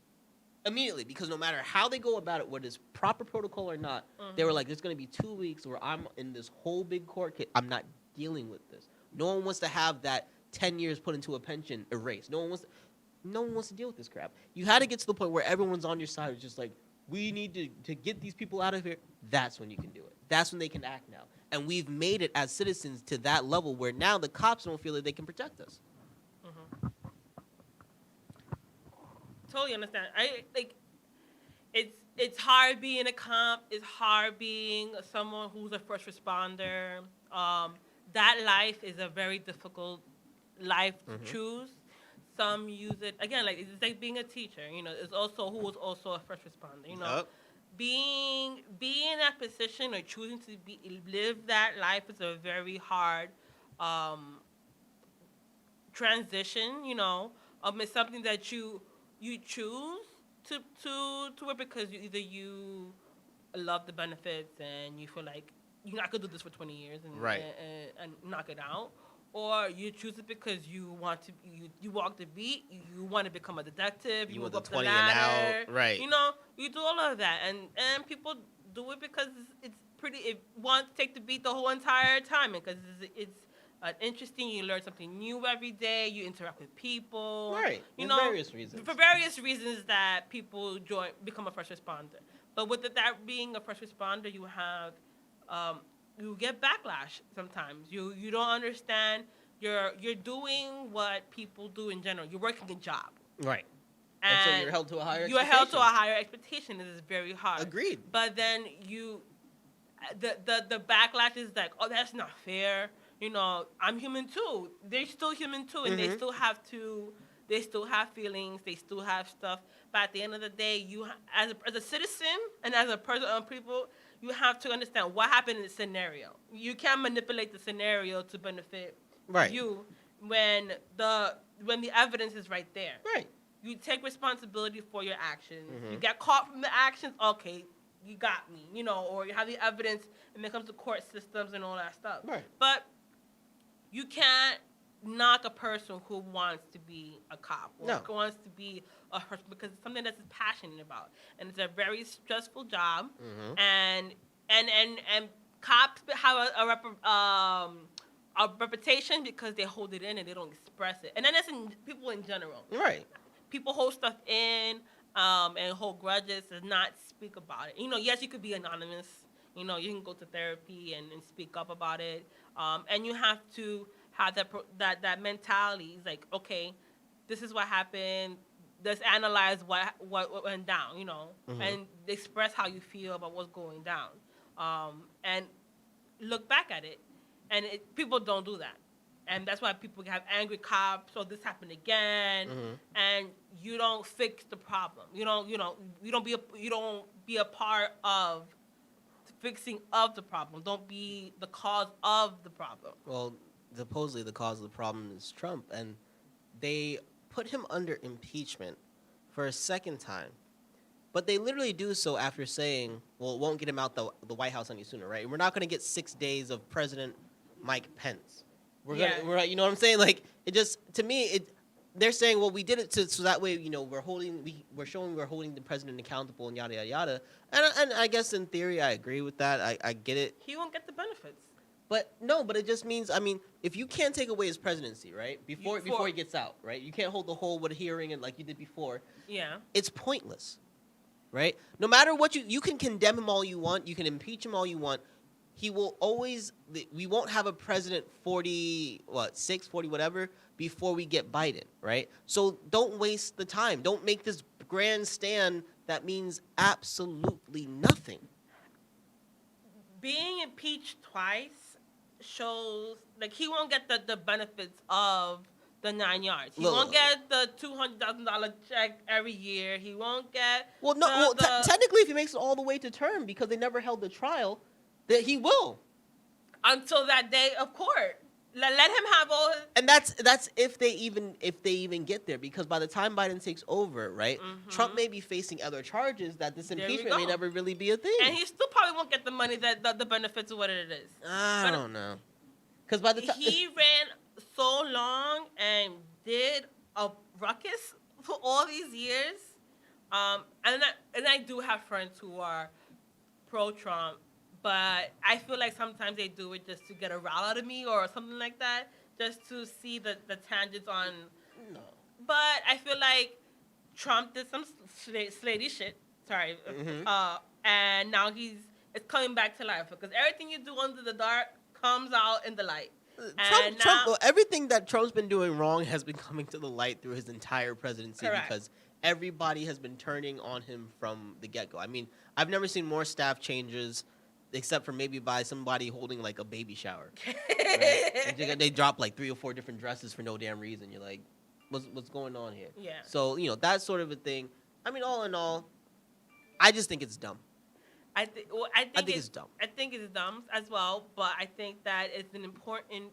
Immediately, because no matter how they go about it, whether it's proper protocol or not, they were like, there's going to be 2 weeks where I'm in this whole big court case. I'm not dealing with this. No one wants to have that 10 years put into a pension erased. No one wants to deal with this crap. You had to get to the point where everyone's on your side. It's just like, we need to get these people out of here. That's when you can do it. That's when they can act now. And we've made it as citizens to that level where now the cops don't feel that they can protect us. Totally understand. It's hard being a cop. It's hard being someone who's a first responder. That life is a very difficult life to choose. Some use it again, like it's like being a teacher. You know, it's also who is also a first responder. You know, being in that position or choosing to live that life is a very hard transition. You know, it's something that you choose to it because you love the benefits and you feel like I could do this for 20 years and knock it out, or you choose it because you want to you walk the beat, you want to become a detective, you move up the ladder, right? You know, you do all of that, and people do it because it's it wants to take the beat the whole entire time because it's interesting. You learn something new every day. You interact with people. Right. You For know, various reasons. For various reasons that people become a first responder. But with that being a first responder, you have you get backlash sometimes. You don't understand. You're doing what people do in general. You're working a job. Right. And so you're held to a higher You're held to a expectation. higher expectation. This is very hard. Agreed. But then the backlash is like, oh, that's not fair. You know, I'm human too. They're still human too, and they still have feelings. They still have stuff. But at the end of the day, you as a citizen and as a person of people, you have to understand what happened in the scenario. You can't manipulate the scenario to benefit you when the evidence is right there. Right. You take responsibility for your actions. You get caught from the actions, okay, you got me, you know, or you have the evidence and it comes to court systems and all that stuff. Right. But you can't knock a person who wants to be a cop or who wants to be a person because it's something that's passionate about. And it's a very stressful job. And cops have a reputation because they hold it in and they don't express it. And then that's people in general. Right. People hold stuff in and hold grudges and not speak about it. You know, yes, you could be anonymous. You know, you can go to therapy and speak up about it. And you have to have that mentality. It's like, okay, this is what happened. Let's analyze what went down, you know, and express how you feel about what's going down. And look back at it. And people don't do that. And that's why people have angry cops. So this happened again, and you don't fix the problem. You don't be a part of the fixing of the problem. Don't be the cause of the problem. Well, supposedly the cause of the problem is Trump, and they put him under impeachment for a second time. But they literally do so after saying, well, it won't get him out the White House any sooner, right? We're not going to get 6 days of President Mike Pence. We're you know what I'm saying? Like, it just, to me, they're saying, well, we did it so that way, you know, we're showing we're holding the president accountable and yada, yada, yada. And I guess in theory, I agree with that. I get it. He won't get the benefits. But no, but it just means, I mean, if you can't take away his presidency, right, before he gets out, right, you can't hold the whole hearing and like you did before. Yeah. It's pointless, right? No matter what you can condemn him all you want, you can impeach him all you want. He will always, we won't have a president 40 whatever before we get Biden, right? So don't waste the time. Don't make this grand stand that means absolutely nothing. Being impeached twice shows, like, he won't get the benefits of the 9 yards. He won't get the $200,000 check every year. He won't get technically if he makes it all the way to term, because they never held the trial, that he will. Until that day of court. Let him have all his... And that's if they even get there, because by the time Biden takes over, right, Trump may be facing other charges that this impeachment may never really be a thing. And he still probably won't get the money that the benefits of what it is. I don't know. Because by the time he ran so long and did a ruckus for all these years, and I do have friends who are pro-Trump, but I feel like sometimes they do it just to get a rile out of me or something like that, just to see the tangents on. No. But I feel like Trump did some slady shit. Sorry. And now it's coming back to life, because everything you do under the dark comes out in the light. Trump, everything that Trump's been doing wrong has been coming to the light through his entire presidency. Correct. Because everybody has been turning on him from the get-go. I mean, I've never seen more staff changes, except for maybe by somebody holding like a baby shower. Right? They drop like 3 or 4 different dresses for no damn reason. You're like, what's going on here? Yeah. So, you know, that sort of a thing. I mean, all in all, I just think it's dumb. I think it's dumb. I think it's dumb as well, but I think that it's an important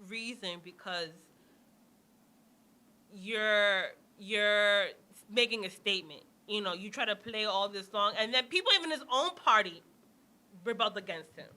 reason, because you're making a statement. You know, you try to play all this long, and then people even in his own party rebelled against him.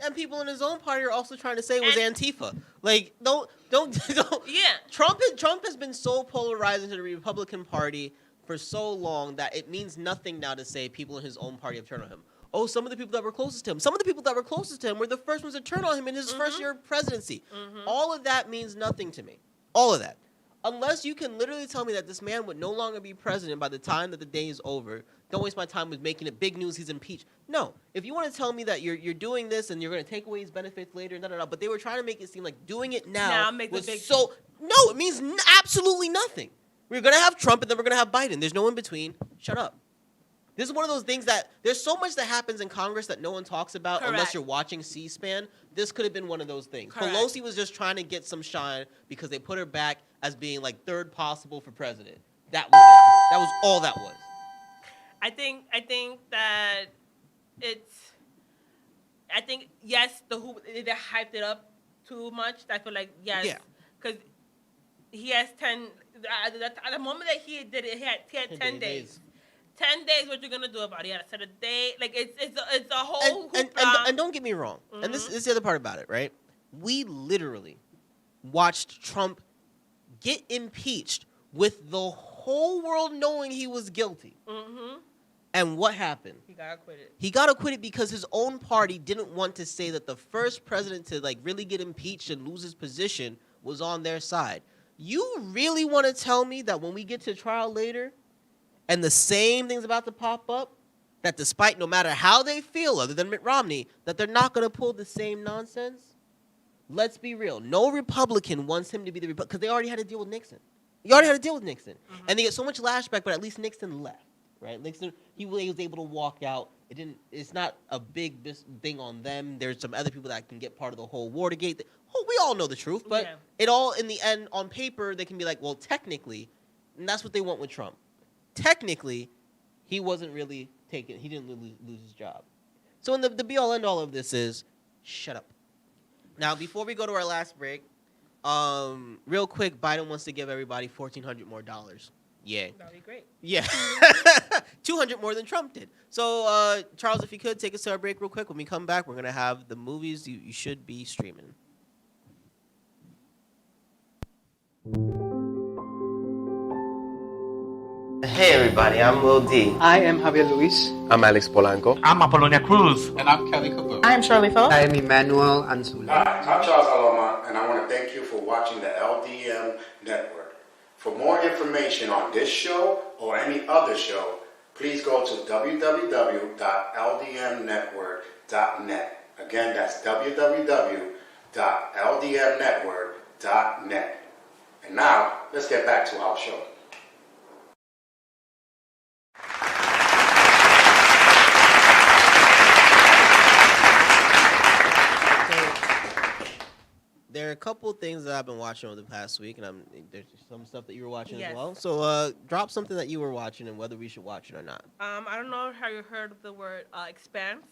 And people in his own party are also trying to say it was Antifa. Like, don't. Yeah. Trump has been so polarizing to the Republican Party for so long that it means nothing now to say people in his own party have turned on him. oh, some of the people that were closest to him. Some of the people that were closest to him were the first ones to turn on him in his first year of presidency. All of that means nothing to me. All of that. Unless you can literally tell me that this man would no longer be president by the time that the day is over, don't waste my time with making it big news he's impeached. No. If you want to tell me that you're doing this and you're going to take away his benefits later, no. But they were trying to make it seem like doing it now make the was big- so... No, it means absolutely nothing. We're going to have Trump and then we're going to have Biden. There's no in between. Shut up. This is one of those things that there's so much that happens in Congress that no one talks about unless Correct. you're watching C-SPAN. This could have been one of those things. Correct. Pelosi was just trying to get some shine because they put her back as being like third possible for president. That was it. That was all that was. I think that I think yes, they hyped it up too much. I feel like yes, Yeah. because he has 10. At the moment that he did it, he had 10 days. 10 days. What you're gonna do about it? You gotta set a day. Like it's a whole And don't get me wrong. And this is the other part about it, right? We literally watched Trump get impeached with the whole world knowing he was guilty. And what happened? He got acquitted. He got acquitted because his own party didn't want to say that the first president to like really get impeached and lose his position was on their side. You really want to tell me that when we get to trial later and the same thing's about to pop up, that despite no matter how they feel other than Mitt Romney, that they're not going to pull the same nonsense? Let's be real. No Republican wants him to be the Republican because they already had to deal with Nixon. You already had to deal with Nixon. And they get so much lashback, but at least Nixon left. Right, Nixon, he was able to walk out. It's not a big thing on them. There's some other people that can get part of the whole Watergate. We all know the truth, but Yeah. it all in the end on paper they can be like, well, technically, and that's what they want with Trump. Technically, he wasn't really taken. He didn't lose his job. So, in the be all end all of this is, shut up. Now, before we go to our last break, real quick, Biden wants to give everybody $1,400 more. Yeah. That'd be great. Yeah. 200 more than Trump did. So, Charles, if you could, take us to our break real quick. When we come back, we're going to have the movies you should be streaming. Hey everybody, I'm Will D. I am Javier Luis. I'm Alex Polanco. I'm Apollonia Cruz. And I'm Kelly Caboose. I am Shirley Phillips. I am Emmanuel Anzula. Hi, I'm Charles Alomar, and I want to thank you for watching the LDM Network. For more information on this show or any other show, please go to www.ldmnetwork.net. Again, that's www.ldmnetwork.net. And now, let's get back to our show. There are a couple things that I've been watching over the past week, and there's some stuff that you were watching Yes. as well. So, drop something that you were watching and whether we should watch it or not. I don't know how you heard of the word Expanse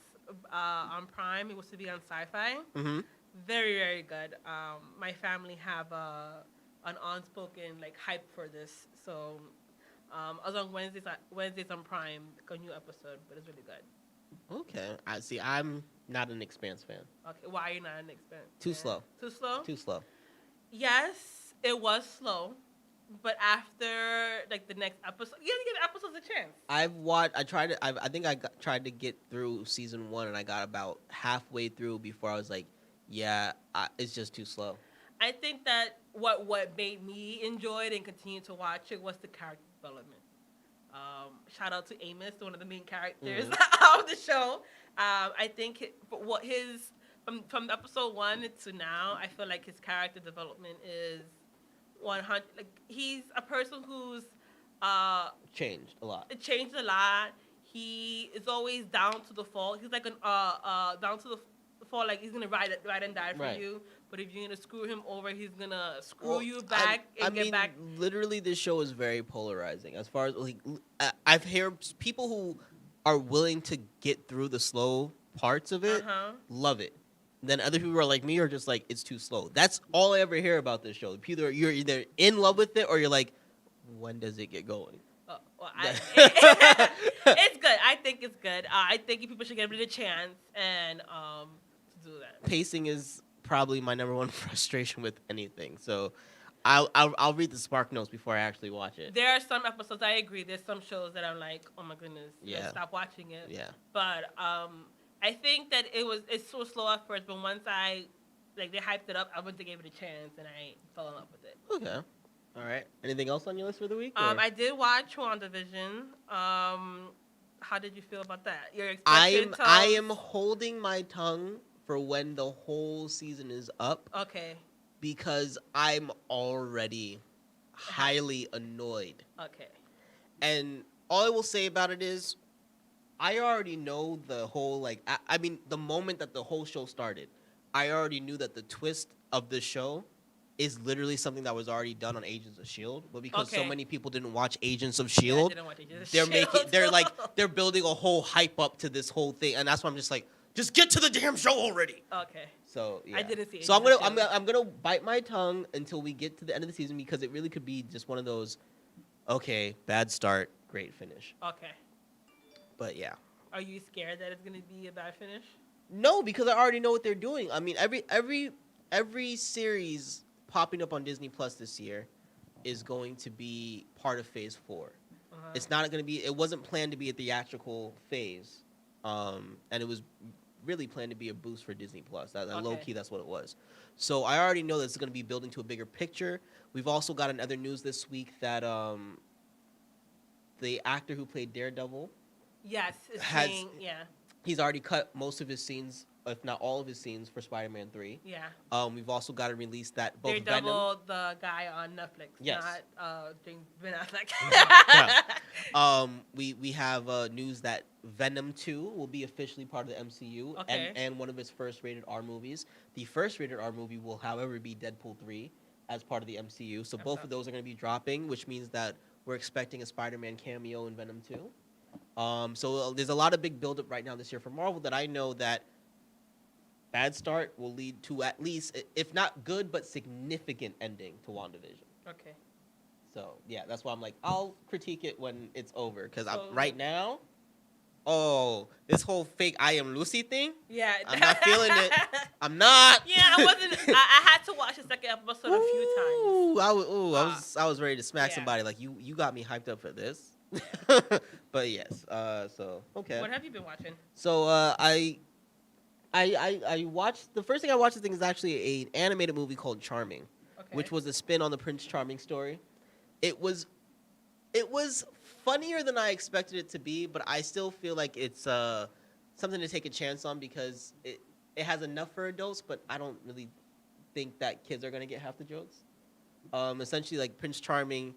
on Prime. It was to be on Sci-Fi. Mm-hmm. Very, very good. My family have an unspoken hype for this. So, I was on Wednesdays on Prime, a new episode, but it's really good. Okay. I see. I'm not an Expanse fan. Okay, why are you not an Expanse? Too fan? slow. Too slow? Too slow. Yes, it was slow, but after the next episode, you have to give episodes a chance. Tried to get through season 1, and I got about halfway through before I was like, yeah, it's just too slow. I think that what made me enjoy it and continue to watch it was the character development. Shout out to Amos, one of the main characters of the show. I think from episode 1 to now, I feel like his character development is 100. He's a person who's Changed a lot. it changed a lot. He is always down to the fall. He's like an down to the fall. He's gonna ride and die for Right. you. But if you're gonna screw him over, he's gonna screw you back and get back. Literally, this show is very polarizing. As far as I've heard people who are willing to get through the slow parts of it, love it. Then other people are like me, are just like, it's too slow. That's all I ever hear about this show. You're either in love with it or you're like, when does it get going? It's good. I think it's good. I think people should give it a chance and to do that. Pacing is probably my number one frustration with anything. So I'll read the Spark Notes before I actually watch it. There are some episodes I agree. There's some shows that I'm like, oh my goodness, Yeah. let's stop watching it. Yeah. But I think that it's so slow at first, but once they hyped it up, I went to give it a chance, and I fell in love with it. Okay. All right. Anything else on your list for the week? I did watch WandaVision. How did you feel about that? You're I expecting am holding my tongue for when the whole season is up Okay. because I'm already highly annoyed. Okay. And all I will say about it is I already know the whole I mean the moment that the whole show started, I already knew that the twist of the show is literally something that was already done on Agents of Shield, but because so Okay. many people didn't watch Agents of I Shield, didn't watch Agents of they're S.H.I.E.L.D. they're building a whole hype up to this whole thing, and that's why I'm just like, just get to the damn show already. Okay. So yeah. I didn't see So I'm Agents gonna of S.H.I.E.L.D. I'm gonna bite my tongue until we get to the end of the season because it really could be just one of those, okay, bad start, great finish. Okay. But yeah. Are you scared that it's gonna be a bad finish? No, because I already know what they're doing. I mean, every series popping up on Disney Plus this year is going to be part of Phase 4. It's not going to be. It wasn't planned to be a theatrical phase, and it was really planned to be a boost for Disney Plus. That low key, that's what it was. So I already know that it's going to be building to a bigger picture. We've also got another news this week that the actor who played Daredevil, Yes. It's Has- saying, yeah. he's already cut most of his scenes, if not all of his scenes, for Spider-Man 3. Yeah. We've also got to release that both Daredevil, the guy on Netflix. Yes. Not Ben Affleck. We have news that Venom 2 will be officially part of the MCU Okay. and one of its first rated R movies. The first rated R movie will, however, be Deadpool 3 as part of the MCU. So both of those are going to be dropping, which means that we're expecting a Spider-Man cameo in Venom 2. So there's a lot of big buildup right now this year for Marvel that I know that bad start will lead to at least, if not good, but significant ending to WandaVision. Okay. So yeah, that's why I'm like, I'll critique it when it's over because So- right now, this whole fake I Am Lucy thing, Yeah. I'm not feeling it. I'm not. Yeah, I wasn't. I had to watch the second episode a few times. Ooh, I was ready to smack yeah. somebody. Like you got me hyped up for this. But yes, so okay. What have you been watching? So I watched, the first thing I watched, I think, is actually an animated movie called Charming, Okay. which was a spin on the Prince Charming story. It was funnier than I expected it to be, but I still feel like it's something to take a chance on because it has enough for adults, but I don't really think that kids are gonna get half the jokes. Essentially, like, Prince Charming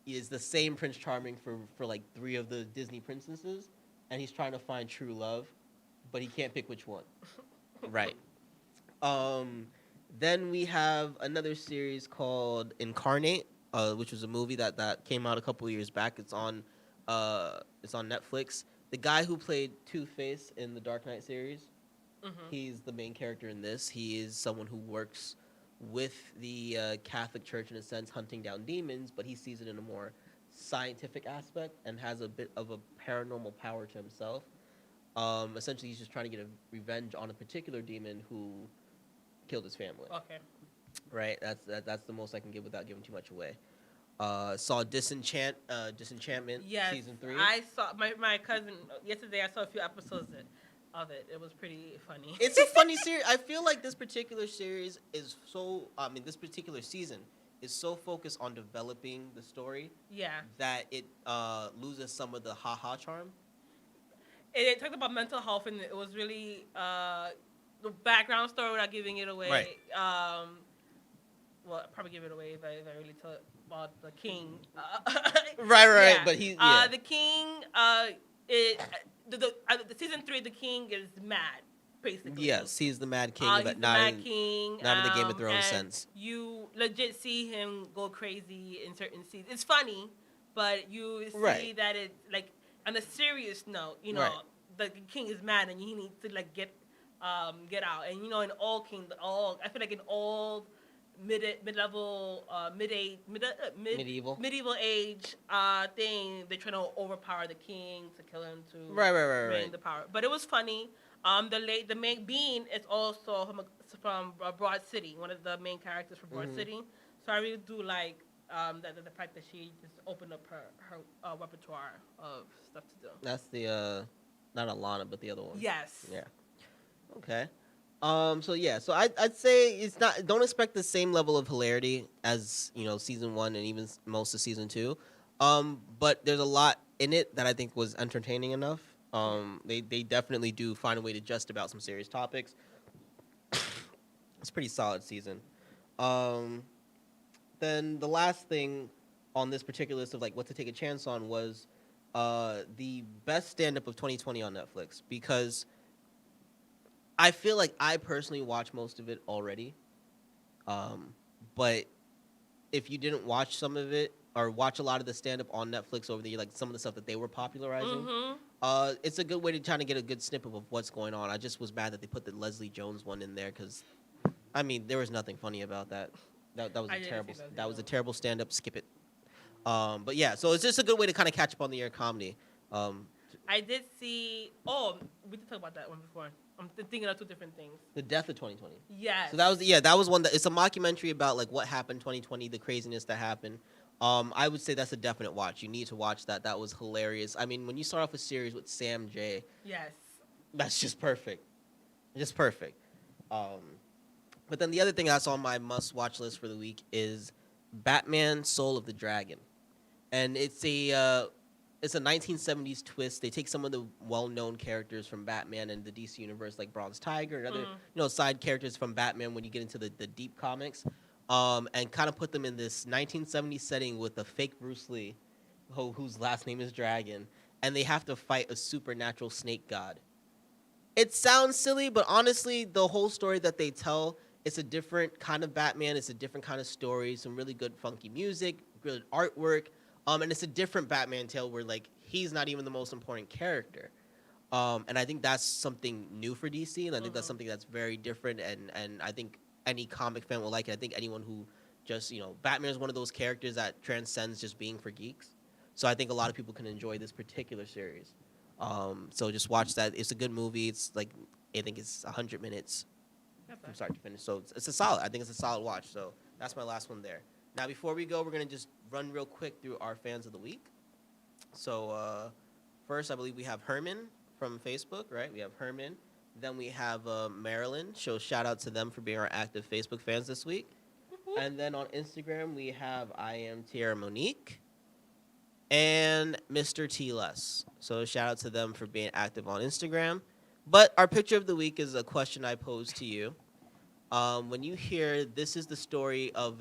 is the same Prince Charming for like 3 of the Disney princesses, and he's trying to find true love, but he can't pick which one. Right. Then we have another series called Incarnate, which was a movie that came out a couple years back. It's on Netflix. The guy who played Two-Face in the Dark Knight series, he's the main character in this. He is someone who works with the Catholic Church in a sense, hunting down demons, but he sees it in a more scientific aspect and has a bit of a paranormal power to himself. Essentially, he's just trying to get a revenge on a particular demon who killed his family. Okay. Right? That's the most I can give without giving too much away. Saw Disenchantment Yes. season 3. I saw my cousin yesterday. I saw a few episodes of it. It was pretty funny. It's a funny series. I feel like this particular series is this particular season is so focused on developing the story Yeah. that it loses some of the ha-ha charm. It talked about mental health, and it was really the background story without giving it away. Right. Well, I'd probably give it away if I really tell about the king. Right, Yeah. but he The king. The season 3, the king is mad, basically. yes, he's the Mad King, He's but the not Mad in, King. not in the Game of Thrones and sense. You legit see him go crazy in certain scenes. It's funny, but you see Right. that it's like on a serious note. You know, Right. the king is mad and he needs to like get out. And you know, in all king, I feel like in all mid-level, Medieval. medieval age thing, they're trying to overpower the king to kill him to Right. reign the power. But it was funny. The main Bean is also from Broad City, one of the main characters from Broad City. So I really do like the fact that she just opened up her repertoire of stuff to do. That's the not Alana, but the other one. Yes. Yeah. Okay. So yeah. So I'd say it's not. Don't expect the same level of hilarity as season 1 and even most of season 2. But there's a lot in it that I think was entertaining enough. They definitely do find a way to just about some serious topics. It's a pretty solid season. Then the last thing on this particular list of like what to take a chance on was the best stand-up of 2020 on Netflix, because I feel like I personally watched most of it already. But if you didn't watch some of it or watch a lot of the stand-up on Netflix over the year, like some of the stuff that they were popularizing, it's a good way to try to get a good snippet of what's going on. I just was mad that they put the Leslie Jones one in there because, I mean, there was nothing funny about that. That was a terrible stand-up. Skip it. But yeah, so it's just a good way to kind of catch up on the year of comedy. I did see. Oh, we did talk about that one before. I'm thinking of two different things. The Death of 2020. Yes. So that was one that it's a mockumentary about like what happened 2020, the craziness that happened. I would say that's a definite watch. You need to watch that. That was hilarious. I mean, when you start off a series with Sam J, Yes. that's just perfect. Just perfect. But then the other thing that's on my must-watch list for the week is Batman: Soul of the Dragon, and it's a 1970s twist. They take some of the well-known characters from Batman and the DC universe, like Bronze Tiger and other side characters from Batman when you get into the deep comics, and kind of put them in this 1970s setting with a fake Bruce Lee, whose last name is Dragon, and they have to fight a supernatural snake god. It sounds silly, but honestly, the whole story that they tell, it's a different kind of Batman. It's a different kind of story. Some really good funky music, good artwork. And it's a different Batman tale where like he's not even the most important character. And I think that's something new for DC, and I think that's something that's very different. And I think any comic fan will like it. I think anyone who just Batman is one of those characters that transcends just being for geeks. So I think a lot of people can enjoy this particular series. So just watch that. It's a good movie. It's like I think it's 100 minutes from start to finish. So it's a solid. I think it's a solid watch. So that's my last one there. Now before we go, we're gonna just run real quick through our fans of the week. So first, I believe we have Herman from Facebook. Right, we have Herman. Then we have Marilyn. So shout out to them for being our active Facebook fans this week. And then on Instagram, we have I am Tierra Monique and Mr. T Less. So shout out to them for being active on Instagram. But our picture of the week is a question I posed to you. When you hear this is the story of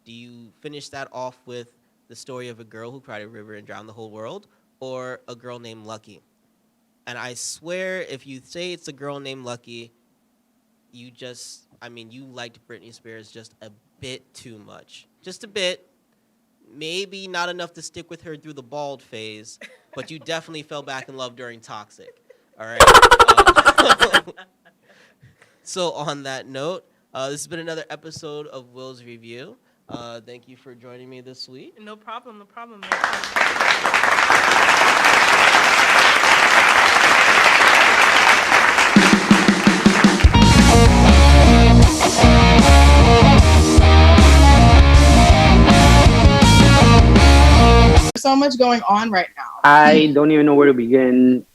do you finish that off with the story of a girl who cried a river and drowned the whole world, or a girl named Lucky? And I swear, if you say it's a girl named Lucky, you liked Britney Spears just a bit too much. Just a bit. Maybe not enough to stick with her through the bald phase, but you definitely fell back in love during Toxic. All right. So on that note, this has been another episode of Will's Review. Thank you for joining me this week. No problem. Man. So much going on right now. I don't even know where to begin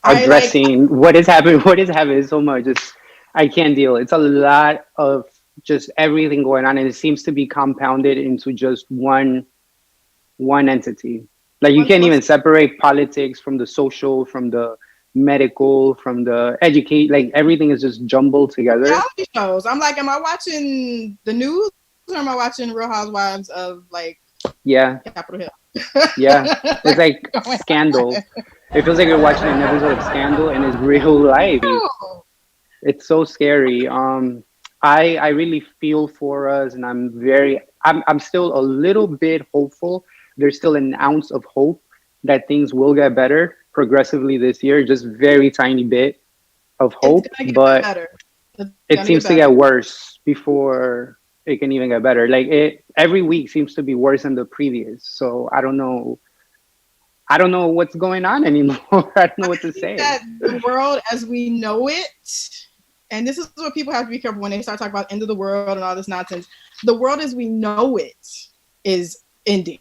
addressing what is happening. What is happening so much. I can't deal. It's a lot of just everything going on, and it seems to be compounded into just one entity. Like you can't even separate politics from the social, from the medical, from the educate. Like everything is just jumbled together. Reality shows. I'm like, am I watching the news or am I watching Real Housewives of like Capitol Hill? Yeah, it's like Scandal. It feels like you're watching an episode of Scandal and it's real life. It's so scary. I really feel for us, and I'm still a little bit hopeful. There's still an ounce of hope that things will get better progressively this year, just very tiny bit of hope, but it seems to get worse before it can even get better. Like every week seems to be worse than the previous. So I don't know what's going on anymore. I don't know what to say. That the world as we know it, and this is what people have to be careful when they start talking about end of the world and all this nonsense. the world as we know it is ending.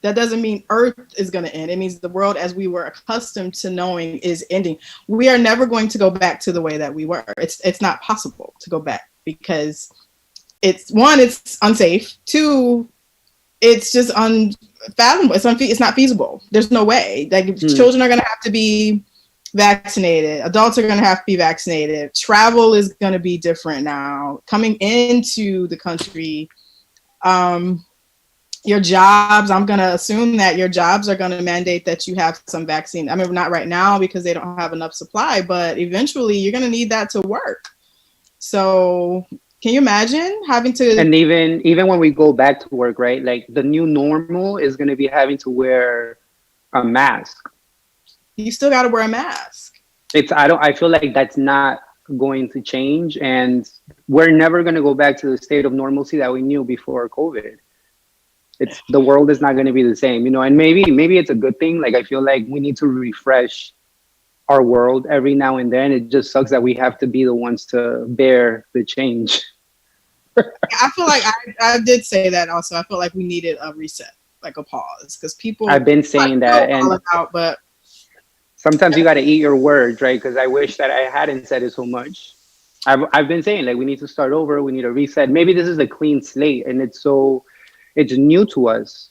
That doesn't mean Earth is going to end. It means the world as we were accustomed to knowing is ending. We are never going to go back to the way that we were. It's not possible to go back because it's unsafe. Two, it's just unfathomable. It's not feasible. There's no way. Like children are going to have to be vaccinated. Adults are going to have to be vaccinated. Travel is going to be different now. Coming into the country, your jobs, I'm going to assume that your jobs are going to mandate that you have some vaccine. I mean, not right now because they don't have enough supply, but eventually you're going to need that to work. So can you imagine having to? And even when we go back to work, right? Like the new normal is going to be having to wear a mask. You still got to wear a mask. I feel like that's not going to change, and we're never going to go back to the state of normalcy that we knew before COVID. The world is not going to be the same, you know, and maybe it's a good thing. Like, I feel like we need to refresh our world every now and then. It just sucks that we have to be the ones to bear the change. I feel like I did say that also. I felt like we needed a reset, like a pause, because people. I've been saying that, and but sometimes you got to eat your words, right? Because I wish that I hadn't said it so much. I've been saying, like, we need to start over. We need a reset. Maybe this is a clean slate, and it's new to us.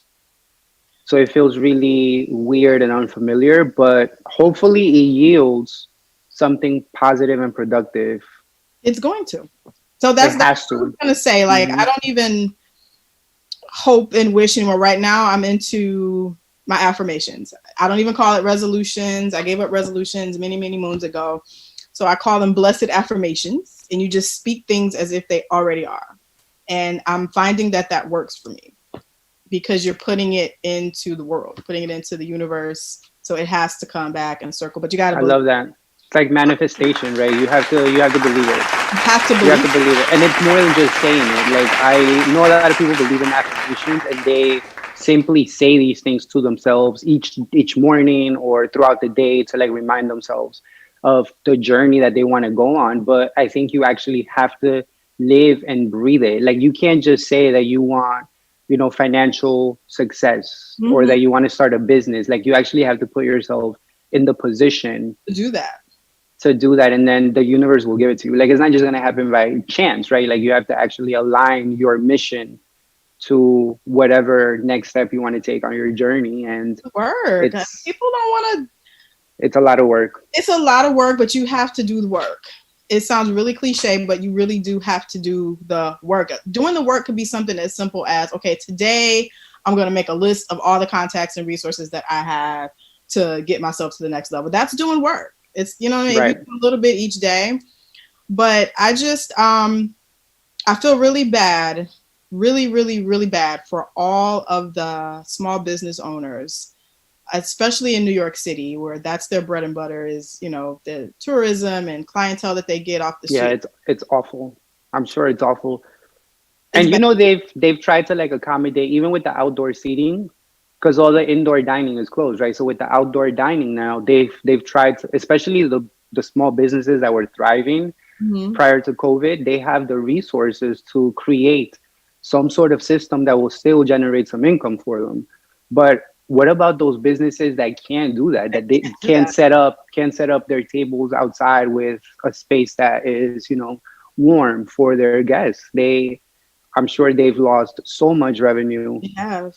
So it feels really weird and unfamiliar, but hopefully it yields something positive and productive. It's going to. So that's what I'm going to say. Like, I don't even hope and wish anymore. Right now, I'm into my affirmations. I don't even call it resolutions. I gave up resolutions many, many moons ago. So I call them blessed affirmations, and you just speak things as if they already are. And I'm finding that works for me because you're putting it into the world, putting it into the universe. So it has to come back and circle, but you got to. I love that. It's like manifestation, right? You have to believe it. You have to believe You have to believe it. And it's more than just saying it. Like, I know a lot of people believe in affirmations, and they simply say these things to themselves each morning or throughout the day to like remind themselves of the journey that they want to go on. But I think you actually have to live and breathe it. Like, you can't just say that you want, you know, financial success or that you want to start a business. Like, you actually have to put yourself in the position to do that. And then the universe will give it to you. Like, it's not just going to happen by chance, right? Like, you have to actually align your mission to whatever next step you want to take on your journey. And people don't want to. It's a lot of work. It's a lot of work, but you have to do the work. It sounds really cliche, but you really do have to do the work. Doing the work could be something as simple as, okay, today I'm going to make a list of all the contacts and resources that I have to get myself to the next level. That's doing work. It's, you know what I mean? Right. A little bit each day. But I just, I feel really bad, really, really, really bad for all of the small business owners, especially in New York City, where that's their bread and butter is, you know, the tourism and clientele that they get off the street. Yeah, it's awful. I'm sure it's awful. And you know, they've tried to like accommodate even with the outdoor seating, because all the indoor dining is closed, right? So with the outdoor dining now, they've tried to, especially the small businesses that were thriving prior to COVID, they have the resources to create some sort of system that will still generate some income for them. But what about those businesses that can't do that? That they can't set up their tables outside with a space that is, you know, warm for their guests. I'm sure they've lost so much revenue. They have.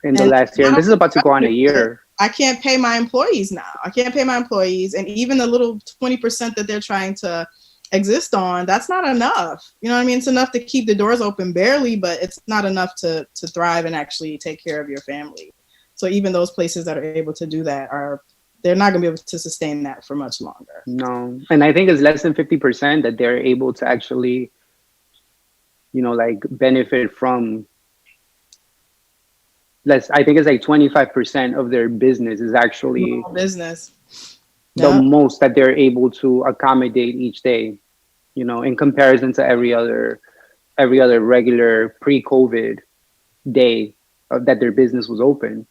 In the last year. And this is about to go on a year. I can't pay my employees now. And even the little 20% that they're trying to exist on, that's not enough. You know what I mean? It's enough to keep the doors open barely, but it's not enough to thrive and actually take care of your family. So even those places that are able to do that they're not going to be able to sustain that for much longer. No. And I think it's less than 50% that they're able to actually, you know, like benefit from. I think it's like 25% of their business is actually business. The most that they're able to accommodate each day, you know, in comparison to every other regular pre-COVID day that their business was open.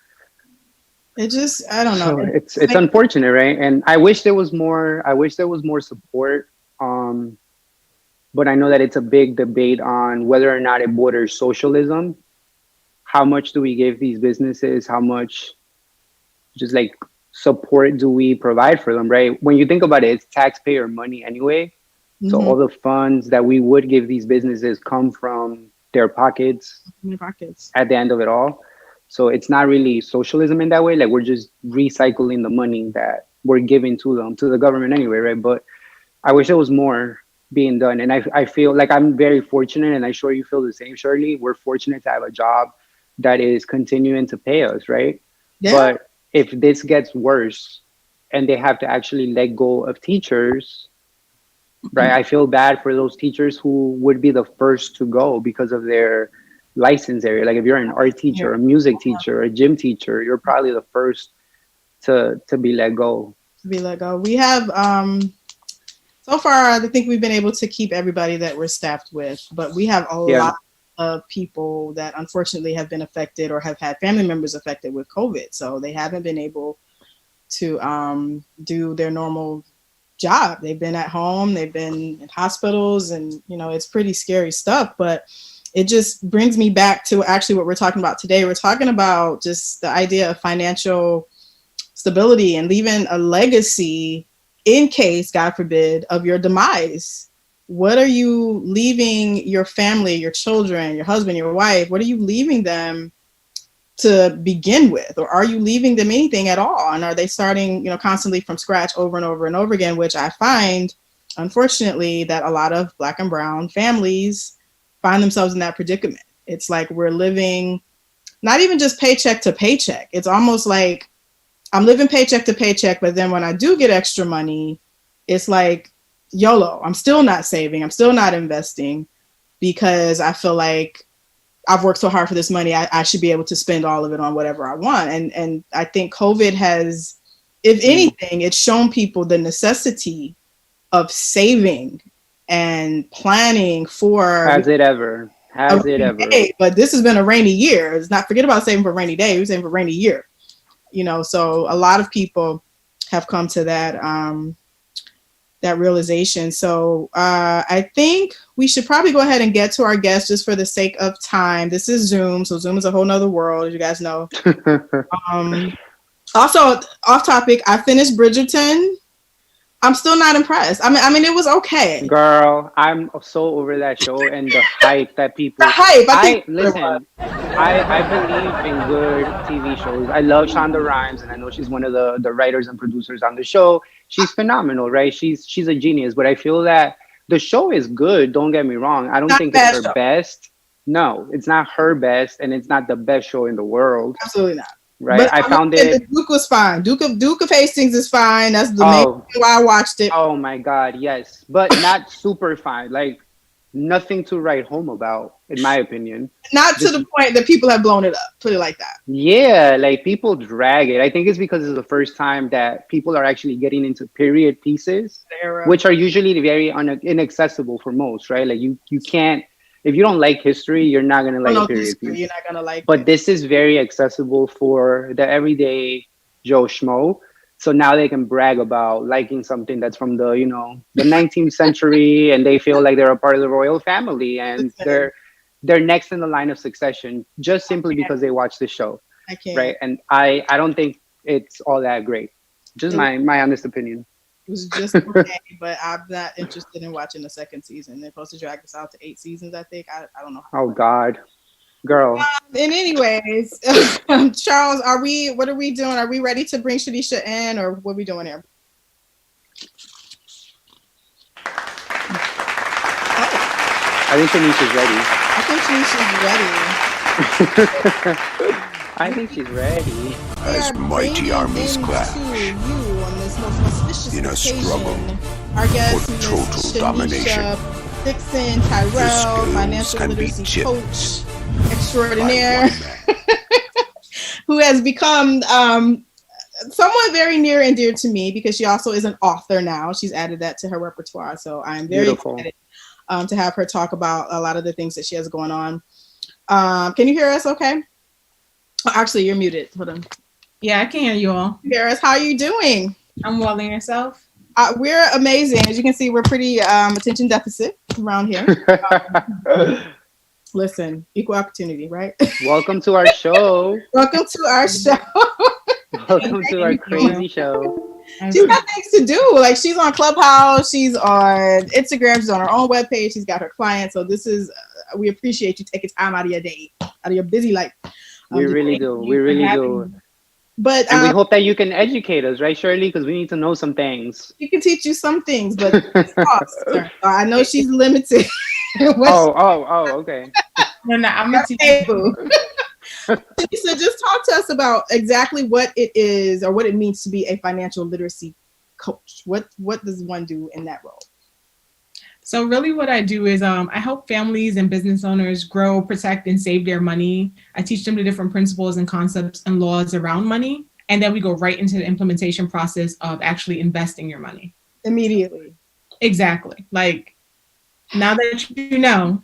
It just, I don't know. So it's unfortunate, right? And I wish there was more support. but I know that it's a big debate on whether or not it borders socialism. How much do we give these businesses? How much just like support do we provide for them, right? When you think about it, it's taxpayer money anyway. So all the funds that we would give these businesses come from their pockets at the end of it all. So it's not really socialism in that way. Like we're just recycling the money that we're giving to them, to the government anyway, right? But I wish there was more being done. And I feel like I'm very fortunate, and I'm sure you feel the same, Shirley. We're fortunate to have a job that is continuing to pay us, right? Yeah. But if this gets worse and they have to actually let go of teachers, right? I feel bad for those teachers who would be the first to go because of their license area. Like if you're an art teacher, a music teacher, a gym teacher, you're probably the first to be let go. We have so far I think we've been able to keep everybody that we're staffed with, but we have a lot of people that unfortunately have been affected or have had family members affected with COVID. So they haven't been able to do their normal job. They've been at home, they've been in hospitals, and it's pretty scary stuff. But it just brings me back to actually what we're talking about today. We're talking about just the idea of financial stability and leaving a legacy in case, God forbid, of your demise. What are you leaving your family, your children, your husband, your wife? What are you leaving them to begin with? Or are you leaving them anything at all? And are they starting, constantly from scratch over and over and over again, which I find, unfortunately, that a lot of Black and brown families find themselves in that predicament. It's like we're living not even just paycheck to paycheck. It's almost like I'm living paycheck to paycheck, but then when I do get extra money, it's like YOLO. I'm still not saving. I'm still not investing because I feel like I've worked so hard for this money. I should be able to spend all of it on whatever I want. And I think COVID has, if anything, it's shown people the necessity of saving and planning for. Has it ever? But this has been a rainy year. It's not, forget about saving for a rainy day. We're saving for a rainy year. So a lot of people have come to that that realization. So I think we should probably go ahead and get to our guest just for the sake of time. This is Zoom, so Zoom is a whole nother world, as you guys know. Also, off topic, I finished Bridgerton. I'm still not impressed. I mean, it was okay. Girl, I'm so over that show and the hype that people. The hype. I believe in good TV shows. I love Shonda Rhimes, and I know she's one of the writers and producers on the show. She's phenomenal, right? She's a genius. But I feel that the show is good. Don't get me wrong. I don't think it's her best. No, it's not her best, and it's not the best show in the world. Absolutely not. Right, but I found it. The Duke was fine. Duke of Hastings is fine. That's the main reason why I watched it. Oh my God, yes, but not super fine. Like nothing to write home about, in my opinion. Not to the point that people have blown it up. Put it like that. Yeah, like people drag it. I think it's because it's the first time that people are actually getting into period pieces, which are usually very inaccessible for most. Right, like you can't. If you don't like history, you're not going to like a period piece. You're not going to like But it. This is very accessible for the everyday Joe Schmo. So now they can brag about liking something that's from the 19th century, and they feel like they're a part of the royal family, and they're next in the line of succession just simply because they watch the show. I can't. Right? And I don't think it's all that great. Just my honest opinion. It was just okay, but I'm not interested in watching the second season. They're supposed to drag this out to 8 seasons, I think. I don't know. Oh God, girl. And anyways, Charles, what are we doing? Are we ready to bring Shadisha in, or what are we doing here? I think Tanisha's ready. I think she's ready. As mighty armies clash in a struggle for total domination, Dixon, Tyrell, financial literacy coach extraordinaire, who has become somewhat very near and dear to me because she also is an author now. She's added that to her repertoire. So I'm very excited to have her talk about a lot of the things that she has going on. Can you hear us okay? Oh, actually, you're muted. Hold on. Yeah, I can hear you all. Paris, how are you doing? I'm well, and yourself? We're amazing. As you can see, we're pretty attention deficit. around here. Listen, equal opportunity, right? Welcome to our show. Welcome to our show. Welcome to our crazy show. She's got things to do. Like she's on Clubhouse, she's on Instagram, she's on her own webpage, she's got her clients. So this is, we appreciate you taking time out of your day, out of your busy life. We really do. We really do. But and we hope that you can educate us, right, Shirley? Because we need to know some things. She can teach you some things, but I know she's limited. Okay. No, I'm gonna teach you. So just talk to us about exactly what it is or what it means to be a financial literacy coach. What does one do in that role? So really what I do is I help families and business owners grow, protect, and save their money. I teach them the different principles and concepts and laws around money. And then we go right into the implementation process of actually investing your money. Immediately. Exactly. Like now that you know,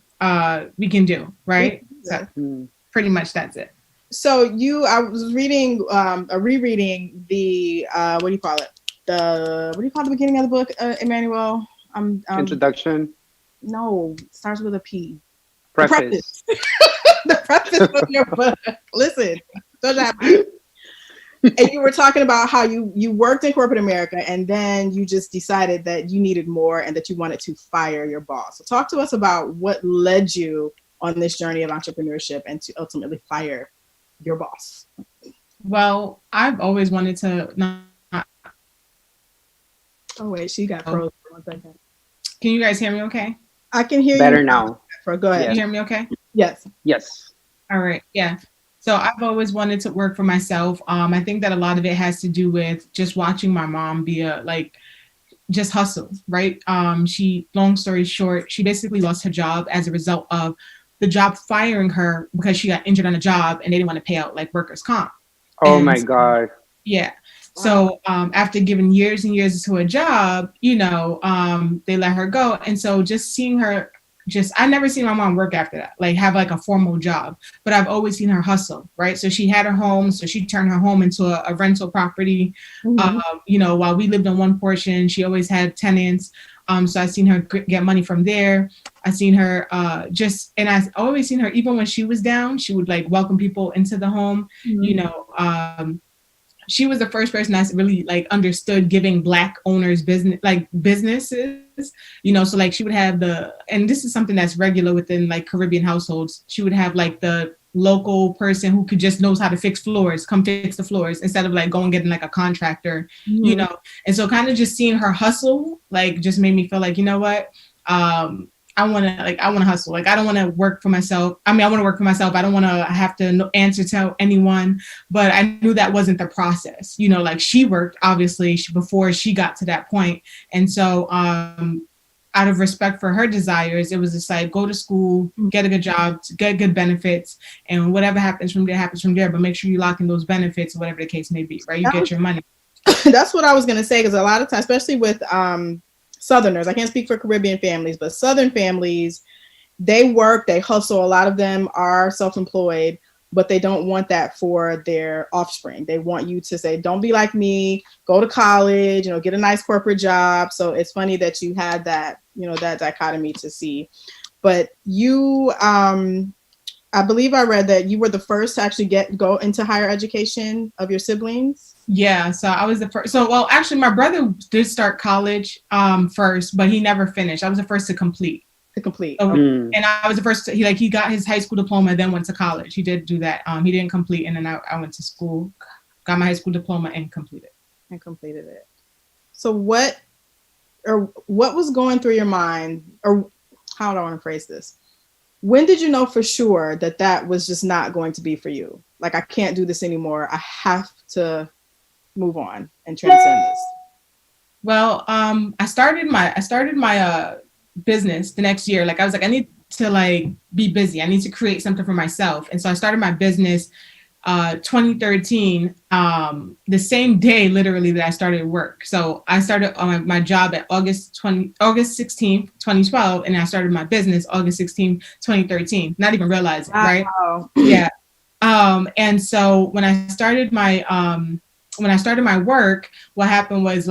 we can do, right? So pretty much that's it. So I was reading, rereading the, what do you call the beginning of the book, Emmanuel? Introduction? No, it starts with a P. Preface. The preface of your book. Listen, and you were talking about how you worked in corporate America and then you just decided that you needed more and that you wanted to fire your boss. So talk to us about what led you on this journey of entrepreneurship and to ultimately fire your boss. Well, I've always wanted to not. Oh wait, she got frozen for 1 second. Can you guys hear me okay? I can hear better you now. Go ahead. Can you hear me okay? Yes. Yes. All right. Yeah. So I've always wanted to work for myself. I think that a lot of it has to do with just watching my mom be just hustle, right? Long story short, she basically lost her job as a result of the job firing her because she got injured on a job and they didn't want to pay out like workers' comp. Oh my God. Yeah. So after giving years and years to a job, they let her go. And so just seeing her, I never seen my mom work after that, like have like a formal job, but I've always seen her hustle, right? So she had her home, so she turned her home into a rental property. While we lived on one portion, she always had tenants. So I seen her get money from there. I seen her and I always seen her, even when she was down, she would like welcome people into the home, she was the first person that really like understood giving Black owners businesses, so like she would have and this is something that's regular within like Caribbean households. She would have like the local person who could just knows how to fix floors, come fix the floors instead of like going getting like a contractor, and so kind of just seeing her hustle, like just made me feel like, you know what, I want to hustle. Like, I don't want to work for myself. I mean, I want to work for myself. I don't want to have to answer to anyone, but I knew that wasn't the process. Like she worked obviously before she got to that point. And so, out of respect for her desires, it was just like, go to school, get a good job, get good benefits, and whatever happens from there, but make sure you lock in those benefits, whatever the case may be, right? You get your money. That's what I was going to say. Because a lot of times, especially with, Southerners, I can't speak for Caribbean families, but Southern families, they work, they hustle. A lot of them are self-employed, but they don't want that for their offspring. They want you to say, don't be like me, go to college, get a nice corporate job. So it's funny that you had that, that dichotomy to see. But you, I believe I read that you were the first to actually go into higher education of your siblings. Yeah, so I was the first. So, well, actually, my brother did start college first, but he never finished. I was the first to complete. And I was the first to, he got his high school diploma, then went to college. He did do that. He didn't complete, and then I went to school, got my high school diploma, and completed it. So what was going through your mind, or how do I want to phrase this? When did you know for sure that was just not going to be for you? Like, I can't do this anymore. I have to move on and transcend this. Well, I started my business the next year. Like, I was like, I need to be busy. I need to create something for myself. And so I started my business 2013, the same day literally that I started work. So I started my job at August 16th, 2012, and I started my business August 16th, 2013, not even realizing, right? Yeah. And so when I started my work, what happened was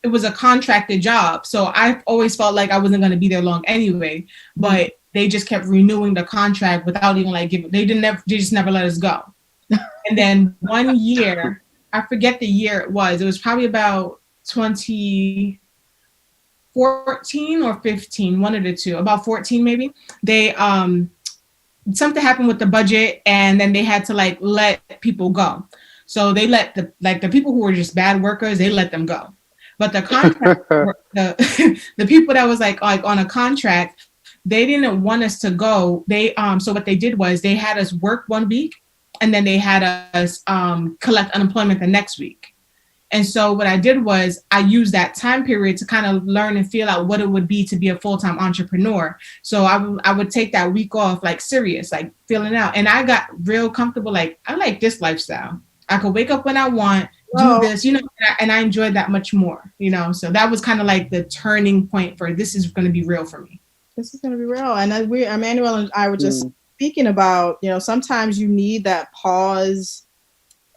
it was a contracted job. So I always felt like I wasn't going to be there long anyway, but they just kept renewing the contract without even like giving, they just never let us go. And then one year, I forget the year it was probably about 2014 or 15, one of the two, about 14 maybe. They, something happened with the budget and then they had to like let people go. So they let the people who were just bad workers, they let them go. But the contract, the people that was like on a contract, they didn't want us to go. They so what they did was they had us work 1 week, and then they had us collect unemployment the next week. And so what I did was I used that time period to kind of learn and feel out what it would be to be a full-time entrepreneur. So I would take that week off, like serious, like feeling out. And I got real comfortable. Like, I like this lifestyle. I could wake up when I want, do this, you know, and I enjoyed that much more, you know. So that was kind of like the turning point for this is going to be real for me. This is going to be real. And Emmanuel and I were just speaking about, you know, sometimes you need that pause.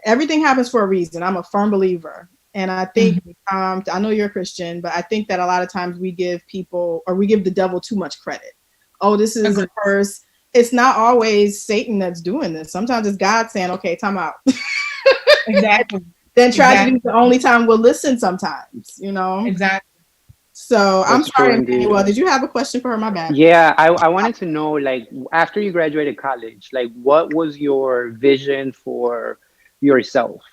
Everything happens for a reason. I'm a firm believer. And I think, I know you're a Christian, but I think that a lot of times we give people, or we give the devil too much credit. Oh, this is a curse. It's not always Satan that's doing this. Sometimes it's God saying, okay, time out. Exactly. Then tragedy is the only time we'll listen sometimes, you know? Exactly. So That's I'm sorry, true, Emmanuel, did you have a question for her? My bad. Yeah, I wanted to know, like, after you graduated college, like, what was your vision for yourself?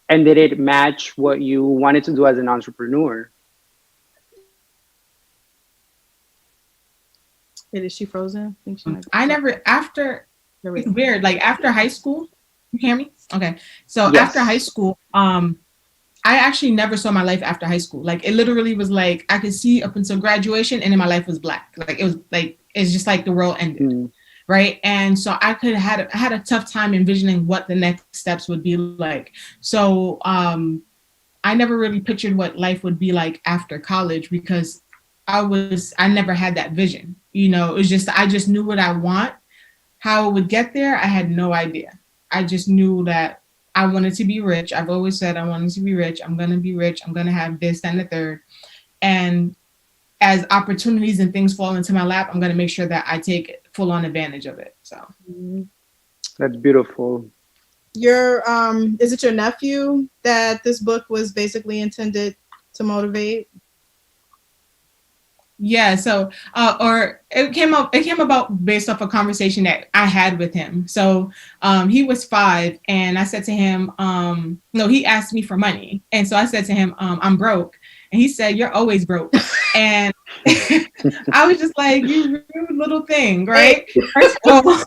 And did it match what you wanted to do as an entrepreneur? Is she frozen? I think she might be. I never, after, it's weird, like after high school, you hear me? Okay. So Yes. after high school, I actually never saw my life after high school. Like, it literally was like, I could see up until graduation and then my life was black. Like, it was like, it's just like the world ended. Right. And so I had a tough time envisioning what the next steps would be like. So I never really pictured what life would be like after college because I never had that vision. You know, it was just, I just knew what I want. How it would get there, I had no idea. I just knew that I wanted to be rich. I've always said I wanted to be rich. I'm going to be rich. I'm going to have this, that, and the third. And as opportunities and things fall into my lap, I'm going to make sure that I take full on advantage of it. So That's beautiful. Is it your nephew that this book was basically intended to motivate? Yeah, so or it came about based off a conversation that I had with him. So he was 5 and I said to him, no, he asked me for money. And so I said to him, I'm broke. And he said, you're always broke. And I was just like, you rude little thing, right? First of all,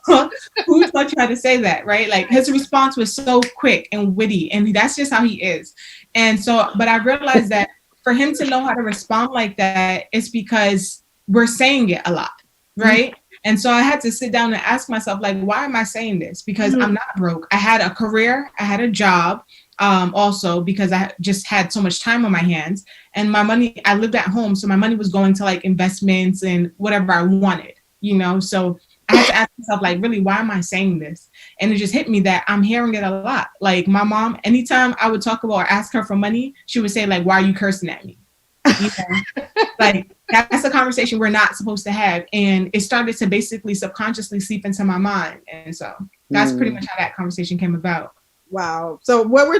who taught you how to say that, right? Like, his response was so quick and witty, and that's just how he is. And so, but I realized that for him to know how to respond like that, it's because we're saying it a lot, right? And so I had to sit down and ask myself, like, why am I saying this? Because I'm not broke. I had a career, I had a job, also because I just had so much time on my hands, and my money, I lived at home, so my money was going to like investments and whatever I wanted, you know? So I had to ask myself, like, really, why am I saying this? And it just hit me that I'm hearing it a lot. Like, my mom, anytime I would talk about or ask her for money, she would say, like, why are you cursing at me? You know? Like, that's a conversation we're not supposed to have. And it started to basically subconsciously seep into my mind. And so that's pretty much how that conversation came about. Wow. So what we're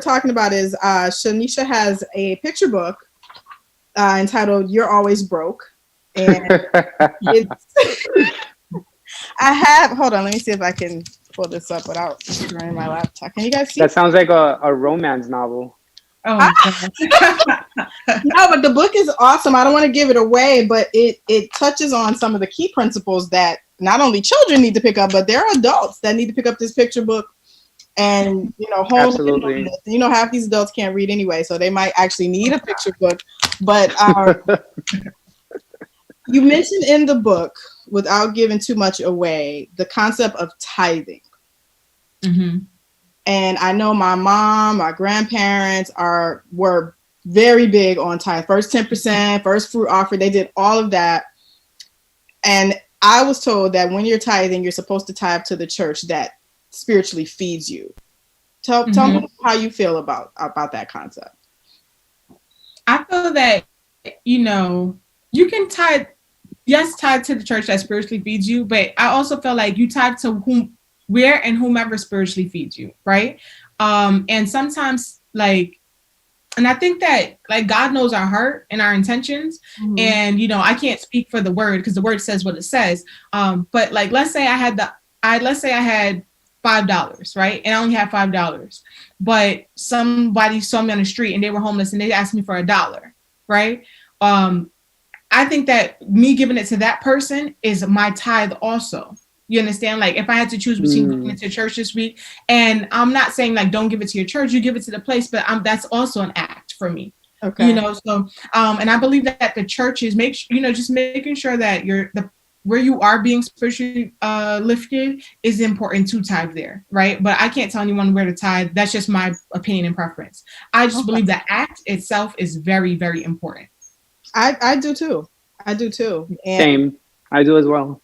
talking about is Shanisha has a picture book entitled "You're Always Broke," and hold on, let me see if I can pull this up without destroying my laptop. Can you guys see? That sounds like a romance novel. Oh, no, but the book is awesome. I don't want to give it away, but it touches on some of the key principles that not only children need to pick up, but there are adults that need to pick up this picture book. And, you know, Absolutely. You know, half these adults can't read anyway, so they might actually need a picture book. But you mentioned in the book, without giving too much away, the concept of tithing. Mm-hmm. And I know my mom, my grandparents were very big on tithe. First 10%, first fruit offering. They did all of that. And I was told that when you're tithing, you're supposed to tithe to the church that spiritually feeds you. Tell me how you feel about that concept. I feel that, you know, you can tithe, yes, tithe to the church that spiritually feeds you, but I also feel like you tithe to where and whomever spiritually feeds you, right? And sometimes, like, and I think that, like, God knows our heart and our intentions. Mhm. And, you know, I can't speak for the word because the word says what it says. But like, let's say I had $5, right? And I only had $5, but somebody saw me on the street and they were homeless and they asked me for $1, right? I think that me giving it to that person is my tithe also. You understand? Like, if I had to choose between giving it to church this week, and I'm not saying like don't give it to your church, you give it to the place, but that's also an act for me. Okay. You know, so and I believe that the churches just making sure that where you are being spiritually lifted is important to tithe there, right? But I can't tell anyone where to tithe. That's just my opinion and preference. I just believe the act itself is very, very important. I do too. And Same. I do as well.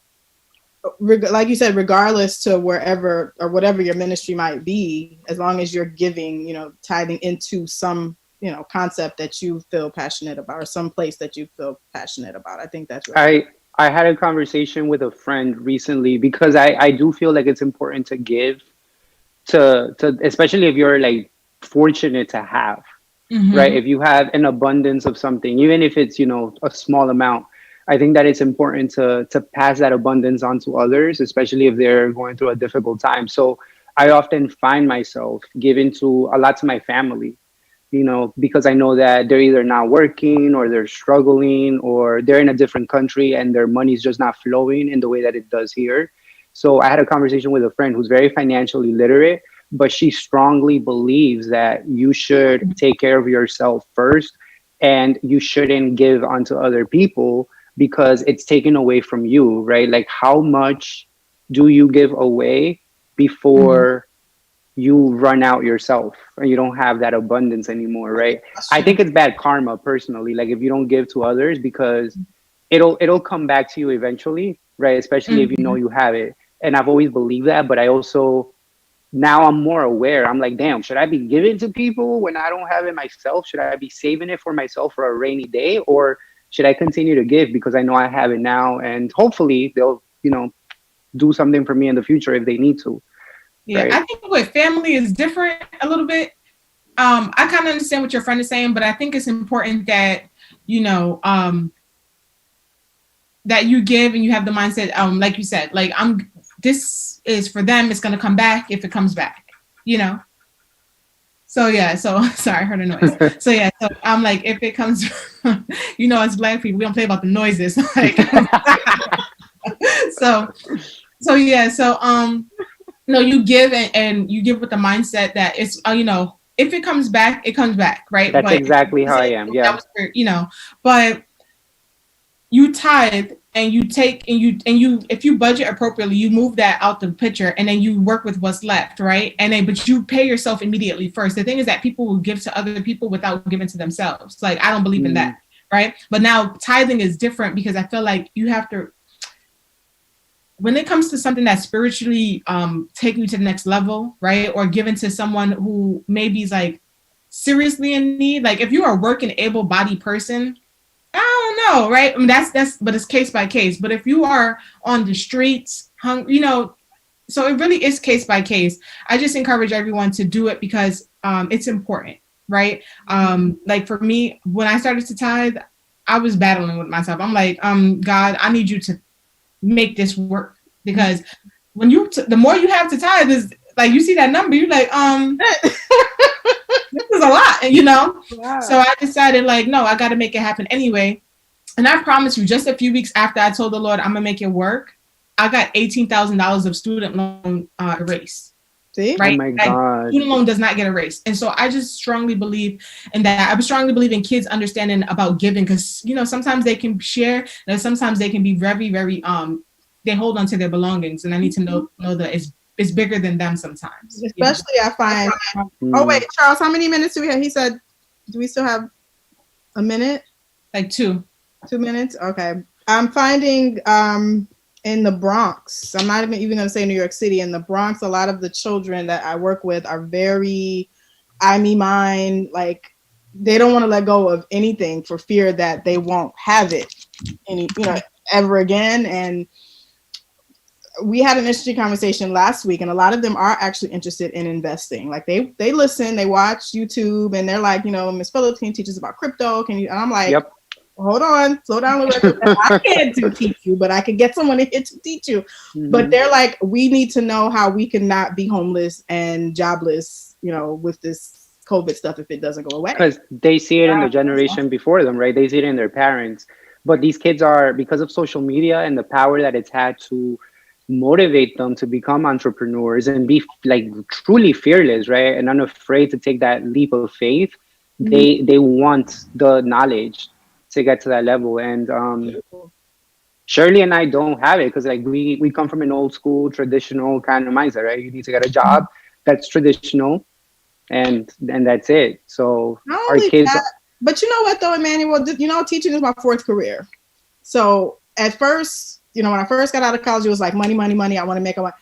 Like you said, regardless to wherever or whatever your ministry might be, as long as you're giving, you know, tithing into some, you know, concept that you feel passionate about or some place that you feel passionate about. I think that's right. I had a conversation with a friend recently because I do feel like it's important to give to especially if you're like fortunate to have, right? If you have an abundance of something, even if it's, you know, a small amount, I think that it's important to pass that abundance on to others, especially if they're going through a difficult time. So I often find myself giving a lot to my family, you know, because I know that they're either not working or they're struggling or they're in a different country and their money's just not flowing in the way that it does here. So I had a conversation with a friend who's very financially literate, but she strongly believes that you should take care of yourself first and you shouldn't give onto other people because it's taken away from you, right? Like, how much do you give away before you run out yourself and you don't have that abundance anymore, right? I think it's bad karma personally, like if you don't give to others, because it'll come back to you eventually, right? Especially if you know you have it. And I've always believed that, but I also, now I'm more aware. I'm like, damn, should I be giving to people when I don't have it myself? Should I be saving it for myself for a rainy day? Or should I continue to give because I know I have it now and hopefully they'll, you know, do something for me in the future if they need to. Yeah, right? I think with family is different a little bit. I kind of understand what your friend is saying, but I think it's important that, you know, that you give and you have the mindset, like you said, like this is for them, it's gonna come back if it comes back, you know? So yeah, so sorry, I heard a noise. So yeah, so I'm like, if it comes, you know, as Black people, we don't play about the noises. Like, so yeah, so no, you give and you give with the mindset that it's, you know, if it comes back, it comes back, right? That's exactly how I am. Yeah, you know, but you tithe and you take and you if you budget appropriately, you move that out the picture and then you work with what's left, right? And then but you pay yourself immediately first. The thing is that people will give to other people without giving to themselves. Like, I don't believe in that, right? But now tithing is different because I feel like you have to, when it comes to something that's spiritually taking you to the next level, right? Or given to someone who maybe is like seriously in need. Like if you're a working able-bodied person, I don't know, right? I mean, that's, but it's case by case. But if you are on the streets, you know, so it really is case by case. I just encourage everyone to do it because it's important, right? Like for me, when I started to tithe, I was battling with myself. I'm like, God, I need you to make this work, because when you the more you have to tithe is like, you see that number, you're like, this is a lot, you know? Wow. So I decided like, no, I got to make it happen anyway. And I promise you, just a few weeks after I told the Lord I'm gonna make it work, I got $18,000 of student loan erased. See? Right? Oh my God. Student loan does not get erased. And so I just strongly believe in that. I strongly believe in kids understanding about giving, because, you know, sometimes they can share and sometimes they can be very, very, they hold on to their belongings. And I need to know that it's bigger than them sometimes. Especially, you know? I find, oh wait, Charles, how many minutes do we have? He said, do we still have a minute? Like 2 minutes? Okay. I'm finding, in the Bronx, I'm not even going to say New York City, in the Bronx, a lot of the children that I work with are very, I, me, mine, like they don't want to let go of anything for fear that they won't have it ever again. And we had an interesting conversation last week, and a lot of them are actually interested in investing. Like they listen, they watch YouTube, and they're like, Miss Phillips, can you teach us about crypto? Can you? And I'm like, Yep. Hold on, slow down a little bit. I can't teach you, but I can get someone here to teach you. Mhm. But they're like, we need to know how we can not be homeless and jobless, with this COVID stuff if it doesn't go away. Because they see it in the generation before them, right? They see it in their parents. But these kids are, because of social media and the power that it's had to motivate them to become entrepreneurs and be like truly fearless, right? And unafraid to take that leap of faith. They want the knowledge to get to that level. And Shirley and I don't have it because like we come from an old school traditional kind of mindset, right? You need to get a job that's traditional, and that's it. So Not our only kids. that, but you know what though, Emmanuel, teaching is my fourth career. So at first, when I first got out of college, it was like money, money, money. I want to make a lot.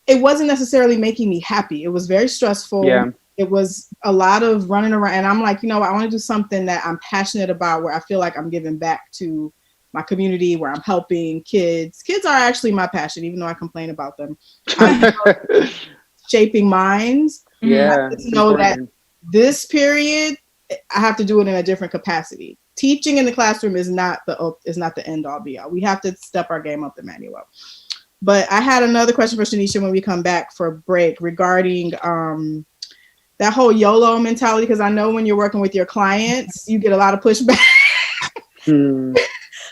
It wasn't necessarily making me happy. It was very stressful. Yeah. It was a lot of running around, and I'm like, I want to do something that I'm passionate about, where I feel like I'm giving back to my community, where I'm helping kids. Kids are actually my passion, even though I complain about them. Shaping minds. Yeah. I just know that this period, I have to do it in a different capacity. Teaching in the classroom is not the end all be all. We have to step our game up, Emmanuel. But I had another question for Shanisha when we come back for break regarding that whole YOLO mentality, because I know when you're working with your clients, you get a lot of pushback.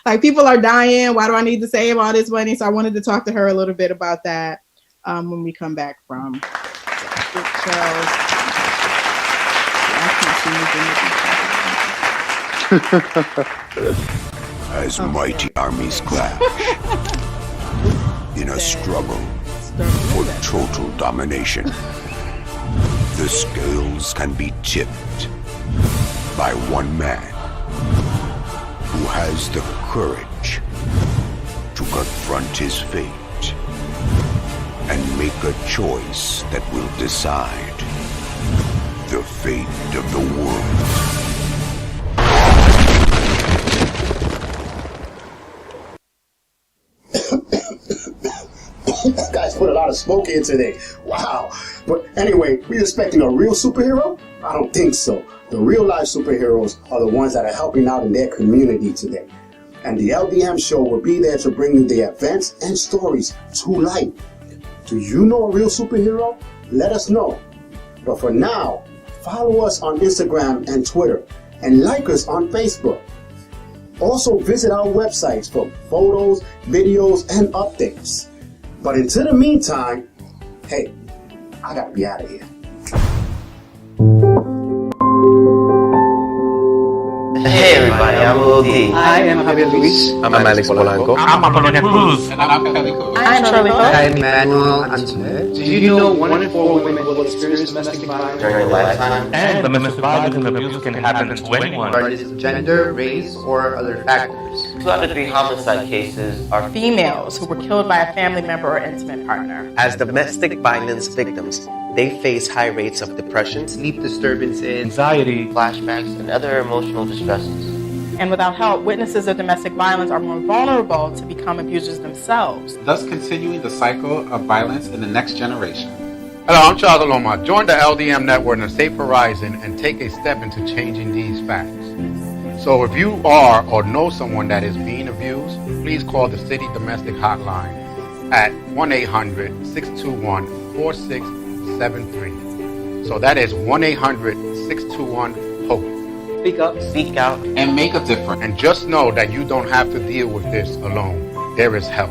Like, people are dying. Why do I need to save all this money? So I wanted to talk to her a little bit about that when we come back from Charles. As mighty armies clash in a struggle for total domination, the scales can be tipped by one man who has the courage to confront his fate and make a choice that will decide the fate of the world. Guys put a lot of smoke in today. Wow. But anyway, we expecting a real superhero? I don't think so. The real life superheroes are the ones that are helping out in their community today. And the LDM show will be there to bring you the events and stories to life. Do you know a real superhero? Let us know. But for now, follow us on Instagram and Twitter, and like us on Facebook. Also visit our websites for photos, videos, and updates. But until the meantime, hey, I gotta be out of here. Hey everybody, I'm Lil D. I am Javier Luis. I'm Alex Polanco. I'm Apolonia Cruz. And I'm Kelly Cruz. I'm Shirley Pope. I am Emmanuel Antone. Do you know 1 in 4 women will experience domestic violence During your lifetime. And domestic violence and abuse can happen to anyone. regardless of gender, race, or other factors? 2 out of 3 homicide cases are Females who were killed by a family member or intimate partner. As domestic violence victims, they face high rates of depression, Sleep disturbances, Anxiety. flashbacks, and other emotional distresses. And without help, witnesses of domestic violence are more vulnerable to become abusers themselves. Thus continuing the cycle of violence in the next generation. Hello, I'm Charles Aloma. Join the LDM network and Safe Horizon and take a step into changing these facts. So if you are or know someone that is being abused, please call the City Domestic Hotline at 1-800-621-4673. So that is 1-800-621-HOPE. speak up, Speak out. And make a difference. And just know that you don't have to deal with this alone. There is help.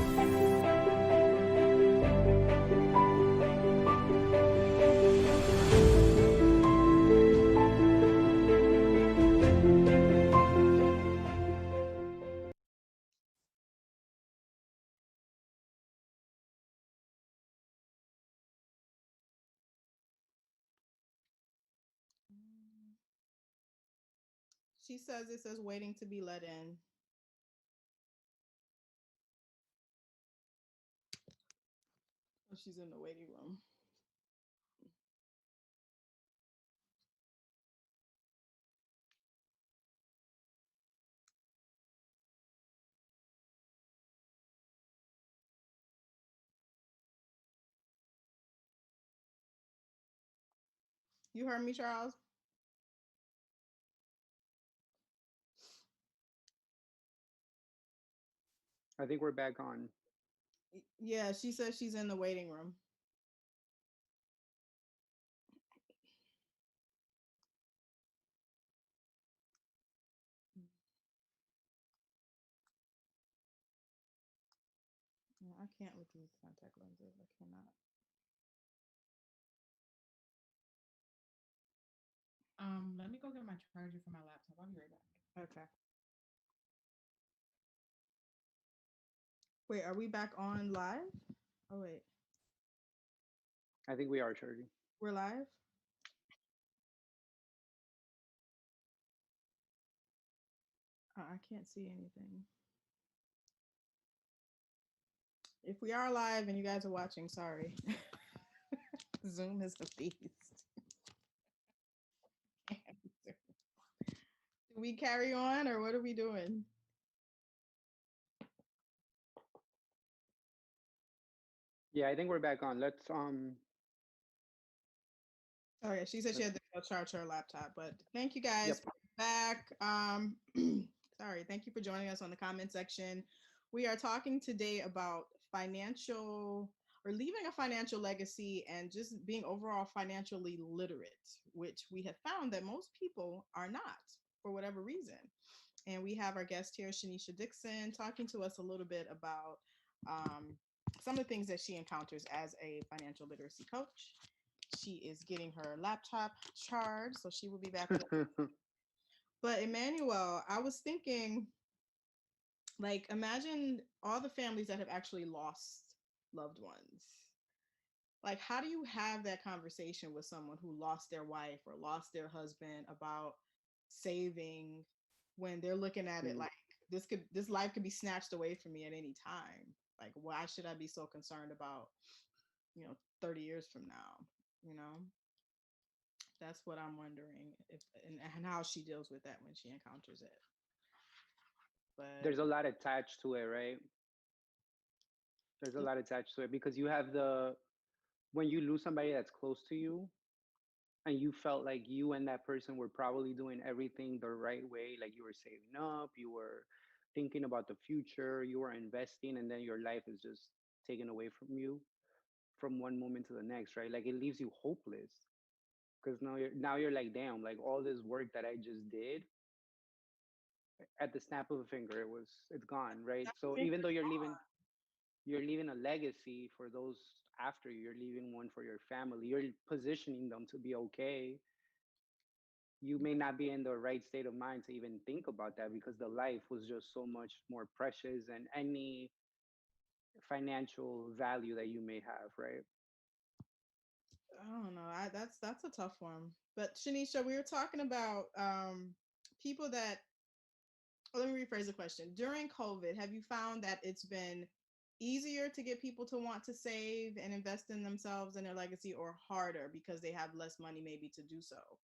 She says it says waiting to be let in. Oh, she's in the waiting room. You heard me, Charles? I think we're back on. Yeah, she says she's in the waiting room. No, I can't with these contact lenses. I cannot. Let me go get my charger for my laptop. I'll be right back. Okay. Wait, are we back on live? Oh wait, I think we are charging. we're live. I can't see anything. If we are live and you guys are watching, sorry. Zoom is the beast. Do we carry on or what are we doing? Yeah, I think we're back on. Let's Oh yeah, she said she had to go charge her laptop, but thank you guys for being back. Sorry, thank you for joining us on the comment section. We are talking today about financial or leaving a financial legacy and just being overall financially literate, which we have found that most people are not for whatever reason. And we have our guest here, Shanisha Dixon, talking to us a little bit about some of the things that she encounters as a financial literacy coach. She is getting her laptop charged, so she will be back. But Emmanuel, I was thinking, like, imagine all the families that have actually lost loved ones. Like, how do you have that conversation with someone who lost their wife or lost their husband about saving when they're looking at it like this life could be snatched away from me at any time? Like, why should I be so concerned about, 30 years from now? That's what I'm wondering if and how she deals with that when she encounters it. But there's a lot attached to it, right? There's a lot attached to it because you have when you lose somebody that's close to you and you felt like you and that person were probably doing everything the right way, like you were saving up, you were thinking about the future, you were investing, and then your life is just taken away from you from one moment to the next, right? Like it leaves you hopeless because now you're like, damn, like all this work that I just did, at the snap of a finger, it's gone, right? So even though you're leaving a legacy for those after you, you're leaving one for your family, you're positioning them to be okay. You may not be in the right state of mind to even think about that because the life was just so much more precious than any financial value that you may have, right? I don't know. That's a tough one. But Shanisha, we were talking about people that. Let me rephrase the question. During COVID, have you found that it's been easier to get people to want to save and invest in themselves and their legacy, or harder because they have less money maybe to do so?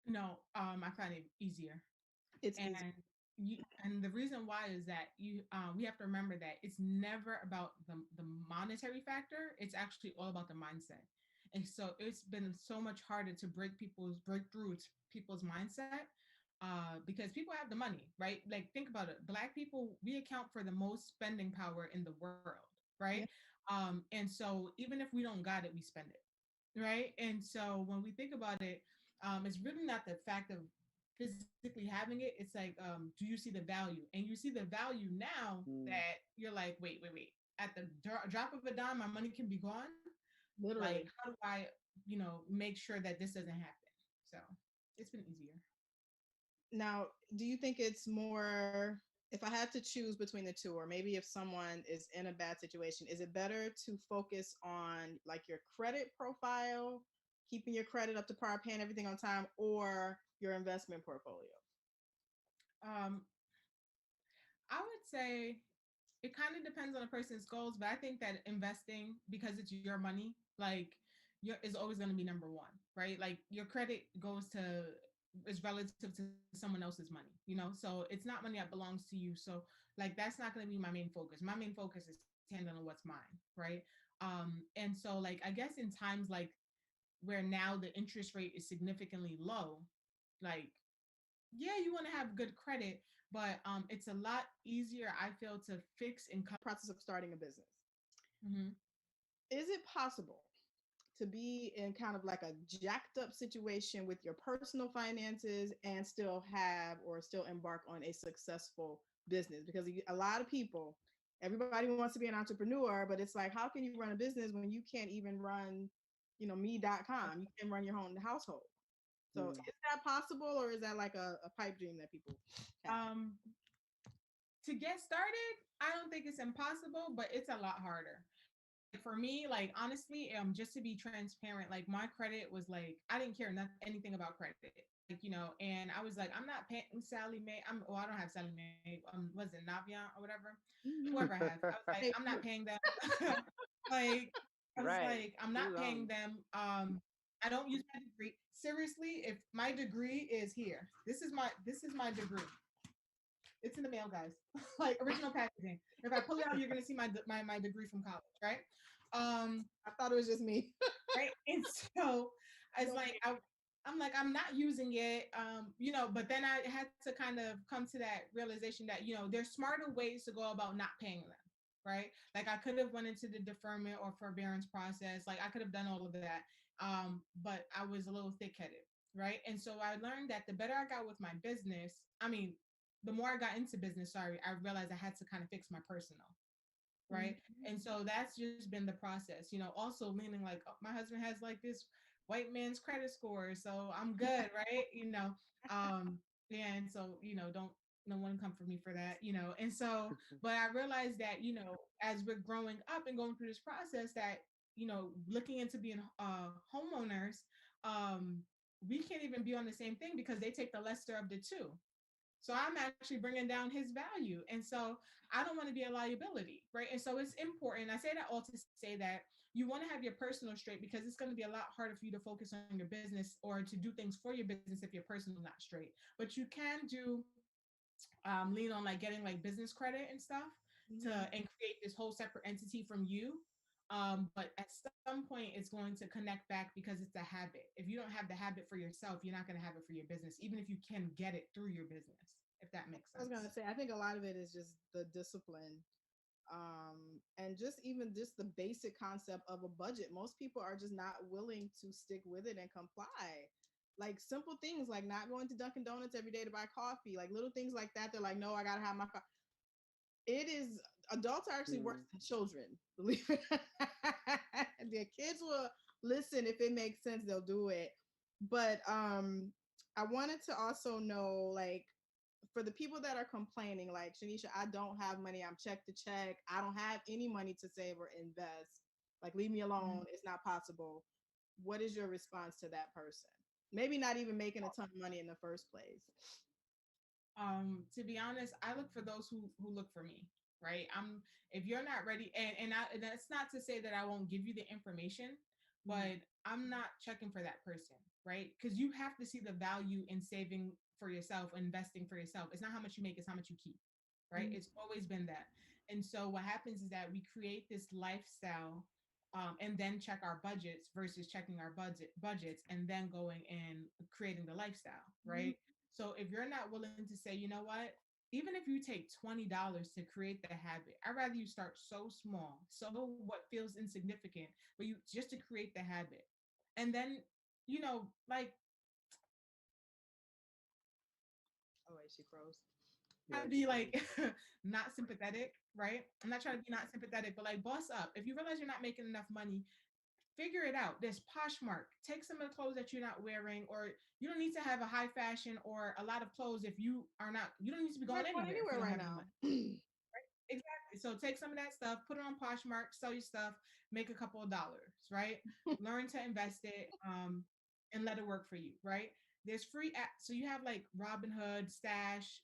No, I find it easier. It's and and the reason why is that we have to remember that it's never about the monetary factor. It's actually all about the mindset. And so it's been so much harder to break through people's mindset because people have the money, right? Like think about it. Black people, we account for the most spending power in the world, right? Yeah. And so even if we don't got it, we spend it, right? And so when we think about it, it's really not the fact of physically having it. It's like, do you see the value? And you see the value now that you're like, wait. At the drop of a dime, my money can be gone. Literally. Like, how do I, make sure that this doesn't happen? So it's been easier. Now, do you think it's more, if I had to choose between the two, or maybe if someone is in a bad situation, is it better to focus on like your credit profile, keeping your credit up to par, paying everything on time, or your investment portfolio? I would say it kind of depends on a person's goals, but I think that investing, because it's your money, like is always going to be number one, right? Like your credit is relative to someone else's money, so it's not money that belongs to you. So like, that's not going to be my main focus. My main focus is handling what's mine, right? And so like, I guess in times like where now the interest rate is significantly low, like, yeah, you want to have good credit, but it's a lot easier, I feel, to fix and process of starting a business. Mm-hmm. Is it possible to be in kind of like a jacked up situation with your personal finances and still embark on a successful business? Because a lot of people, everybody wants to be an entrepreneur, but it's like, how can you run a business when you can't even run, me.com? You can't run your own household. So is that possible, or is that like a pipe dream that people have? To get started, I don't think it's impossible, but it's a lot harder. For me, like, honestly, just to be transparent, like, my credit was like, I didn't care anything about credit, like, and I was like, I'm not paying Sally Mae. I don't have Sally Mae. Was it Navient or whatever? Whoever has. I was like, I'm not paying them. Like, I was like, I'm not paying them. I don't use my degree. Seriously, if my degree is here, this is my degree. It's in the mail, guys. Like, original packaging. If I pull it out, you're gonna see my degree from college, right? I thought it was just me. Right? And so it's like I'm like, I'm not using it, but then I had to kind of come to that realization that, there's smarter ways to go about not paying them, right? Like, I could have went into the deferment or forbearance process. Like, I could have done all of that, but I was a little thick-headed, right? And so I learned that the better I got with my business, the more I got into business, I realized I had to kind of fix my personal, right? Mm-hmm. And so that's just been the process, also leaning like, oh, my husband has like this white man's credit score, so I'm good, right? And so, don't no one come for me for that, and so, but I realized that, as we're growing up and going through this process that, looking into being homeowners, we can't even be on the same thing because they take the lesser of the two. So I'm actually bringing down his value. And so I don't want to be a liability, right? And so it's important. I say that all to say that you want to have your personal straight, because it's going to be a lot harder for you to focus on your business or to do things for your business if your personal not straight. But you can do lean on like getting like business credit and stuff and create this whole separate entity from you. But at some point it's going to connect back because it's a habit. If you don't have the habit for yourself, you're not going to have it for your business, even if you can get it through your business, if that makes sense. I was going to say, I think a lot of it is just the discipline, and just the basic concept of a budget. Most people are just not willing to stick with it and comply. Like simple things like not going to Dunkin' Donuts every day to buy coffee, like little things like that. They're like, no, I got to have my coffee. It is, adults are actually worse than children, believe it. Their kids will listen if it makes sense, they'll do it. But I wanted to also know, like, for the people that are complaining, like, Shanisha, I don't have money, I'm check to check, I don't have any money to save or invest, like, leave me alone, it's not possible. What is your response to that person? Maybe not even making a ton of money in the first place. To be honest, I look for those who look for me, right? If you're not ready, and that's not to say that I won't give you the information, but I'm not checking for that person, right? Because you have to see the value in saving for yourself, investing for yourself. It's not how much you make, it's how much you keep, right? It's always been that. And so what happens is that we create this lifestyle and then check our budgets versus checking our budgets and then going and creating the lifestyle, right? So if you're not willing to say, you know what, even if you take $20 to create the habit, I'd rather you start so small, so what feels insignificant, but you just to create the habit. And then, like, oh wait, she froze. I'd be like not sympathetic, right? I'm not trying to be not sympathetic, but like, boss up. If you realize you're not making enough money, figure it out. There's Poshmark. Take some of the clothes that you're not wearing, or you don't need to have a high fashion or a lot of clothes if you are not, you don't need to be going anywhere right now. Right? Exactly. So take some of that stuff, put it on Poshmark, sell your stuff, make a couple of dollars, right? Learn to invest it and let it work for you, right? There's free apps. So you have like Robinhood, Stash,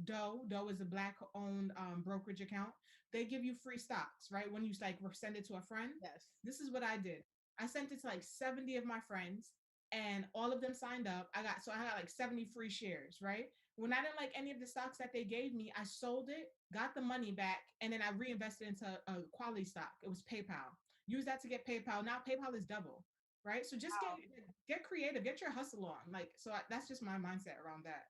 Doe. Doe is a Black-owned brokerage account. They give you free stocks, right? When you like send it to a friend. Yes. This is what I did. I sent it to like 70 of my friends, and all of them signed up. I got like 70 free shares, right? When I didn't like any of the stocks that they gave me, I sold it, got the money back, and then I reinvested into a quality stock. It was PayPal. Use that to get PayPal. Now PayPal is double. right? So just get creative, get your hustle on. Like, so that's just my mindset around that.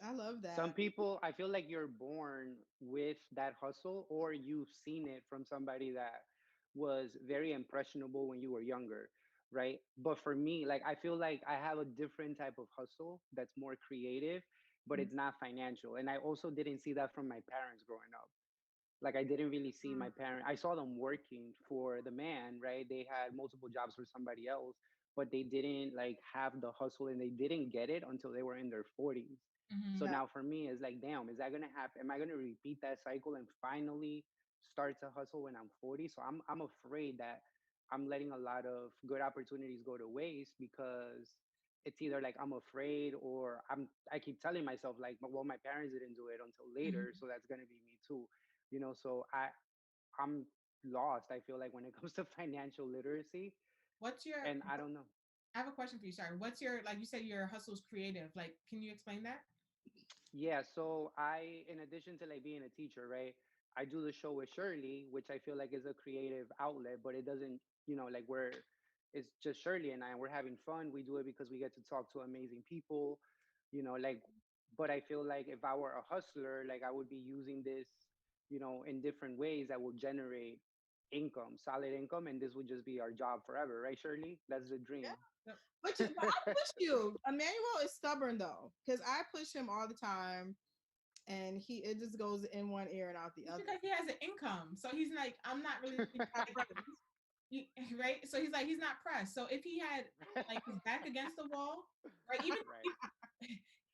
I love that. Some people, I feel like you're born with that hustle, or you've seen it from somebody that was very impressionable when you were younger, right? But for me, like, I feel like I have a different type of hustle that's more creative, but it's not financial. And I also didn't see that from my parents growing up. Like, I didn't really see my parents. I saw them working for the man, right? They had multiple jobs for somebody else, but they didn't like have the hustle, and they didn't get it until they were in their 40s. So now for me, it's like, damn, is that gonna happen? Am I gonna repeat that cycle and finally start to hustle when I'm 40? So I'm afraid that I'm letting a lot of good opportunities go to waste, because it's either like I'm afraid, or I keep telling myself like, well, my parents didn't do it until later, so that's gonna be me too. You know, so I'm lost, I feel like, when it comes to financial literacy. What's your And I don't know. I have a question for you. Sorry. What's your, like you said, your hustle's creative. Like, can you explain that? Yeah, so in addition to like being a teacher, right, I do the show with Shirley, which I feel like is a creative outlet, but it doesn't, like it's just Shirley and I, and we're having fun. We do it because we get to talk to amazing people, like, but I feel like if I were a hustler, like I would be using this, in different ways that will generate income, solid income, and this would just be our job forever, right, Shirley? That's the dream. Yeah. But I push you. Emmanuel is stubborn though, because I push him all the time, and it just goes in one ear and out the other. Because he has an income, so he's like, I'm not really right. So he's like, he's not pressed. So if he had like his back against the wall, right,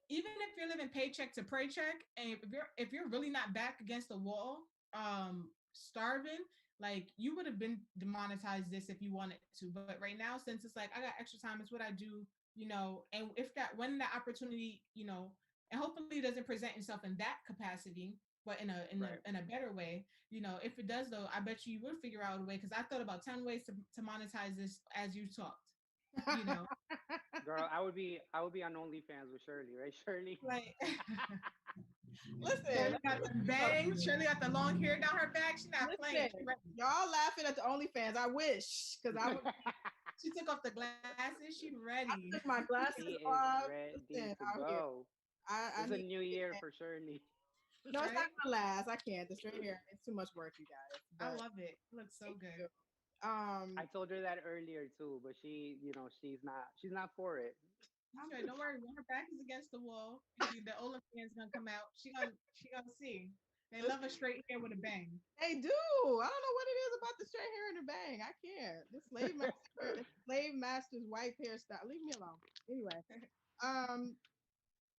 even if you're living paycheck to paycheck, and if you're really not back against the wall, starving, like you would have been demonetized this if you wanted to. But right now, since it's like I got extra time, it's what I do, and when that opportunity, and hopefully it doesn't present itself in that capacity, but in a better way, if it does though, I bet you would figure out a way, because I thought about 10 ways to monetize this as you talked. Girl, I would be on OnlyFans with Shirley, right, Shirley? Right. Listen, got the bangs. Shirley got the long hair down her back. She's not playing. Y'all laughing at the OnlyFans. I wish, because I would. She took off the glasses. She's ready. I took my glasses off. Ready to go. It's a new year for Shirley. No, it's not gonna last. I can't. The straight hair, it's too much work, you guys. I love it. It looks so good. I told her that earlier too, but she, she's not for it. Okay, don't worry. When her back is against the wall, the OnlyFans gonna come out. She gonna see. They love a straight hair with a bang. They do. I don't know what it is about the straight hair and the bang. I can't. The slave master's wife hairstyle. Leave me alone. Anyway,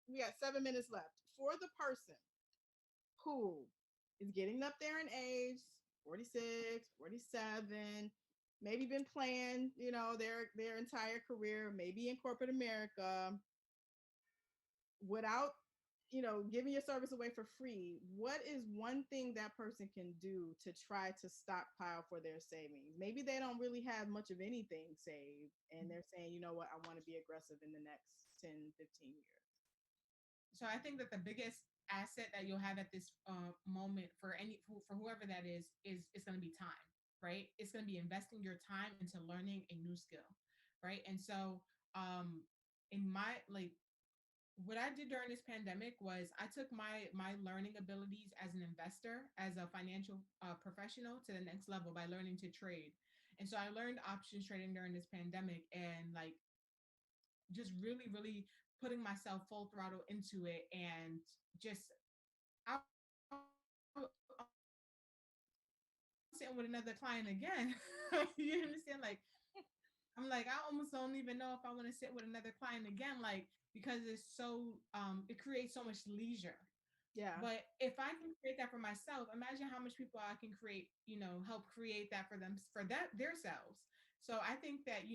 we got 7 minutes left. For the person who is getting up there in age, 46, 47, maybe been playing, their entire career, maybe in corporate America, without, giving your service away for free, what is one thing that person can do to try to stockpile for their savings? Maybe they don't really have much of anything saved, and they're saying, you know what, I want to be aggressive in the next 10, 15 years. So I think that the biggest asset that you'll have at this moment for whoever that is it's going to be time, right? It's going to be investing your time into learning a new skill, right? And so in my, what I did during this pandemic was I took my learning abilities as an investor, as a financial professional, to the next level by learning to trade. And so I learned options trading during this pandemic, and just really, really putting myself full throttle into it, and just I'm sitting with another client again. You understand? I'm I almost don't even know if I want to sit with another client again, because it's so it creates so much leisure. Yeah. But if I can create that for myself, imagine how much people I can create, help create that for them, their selves. So I think that,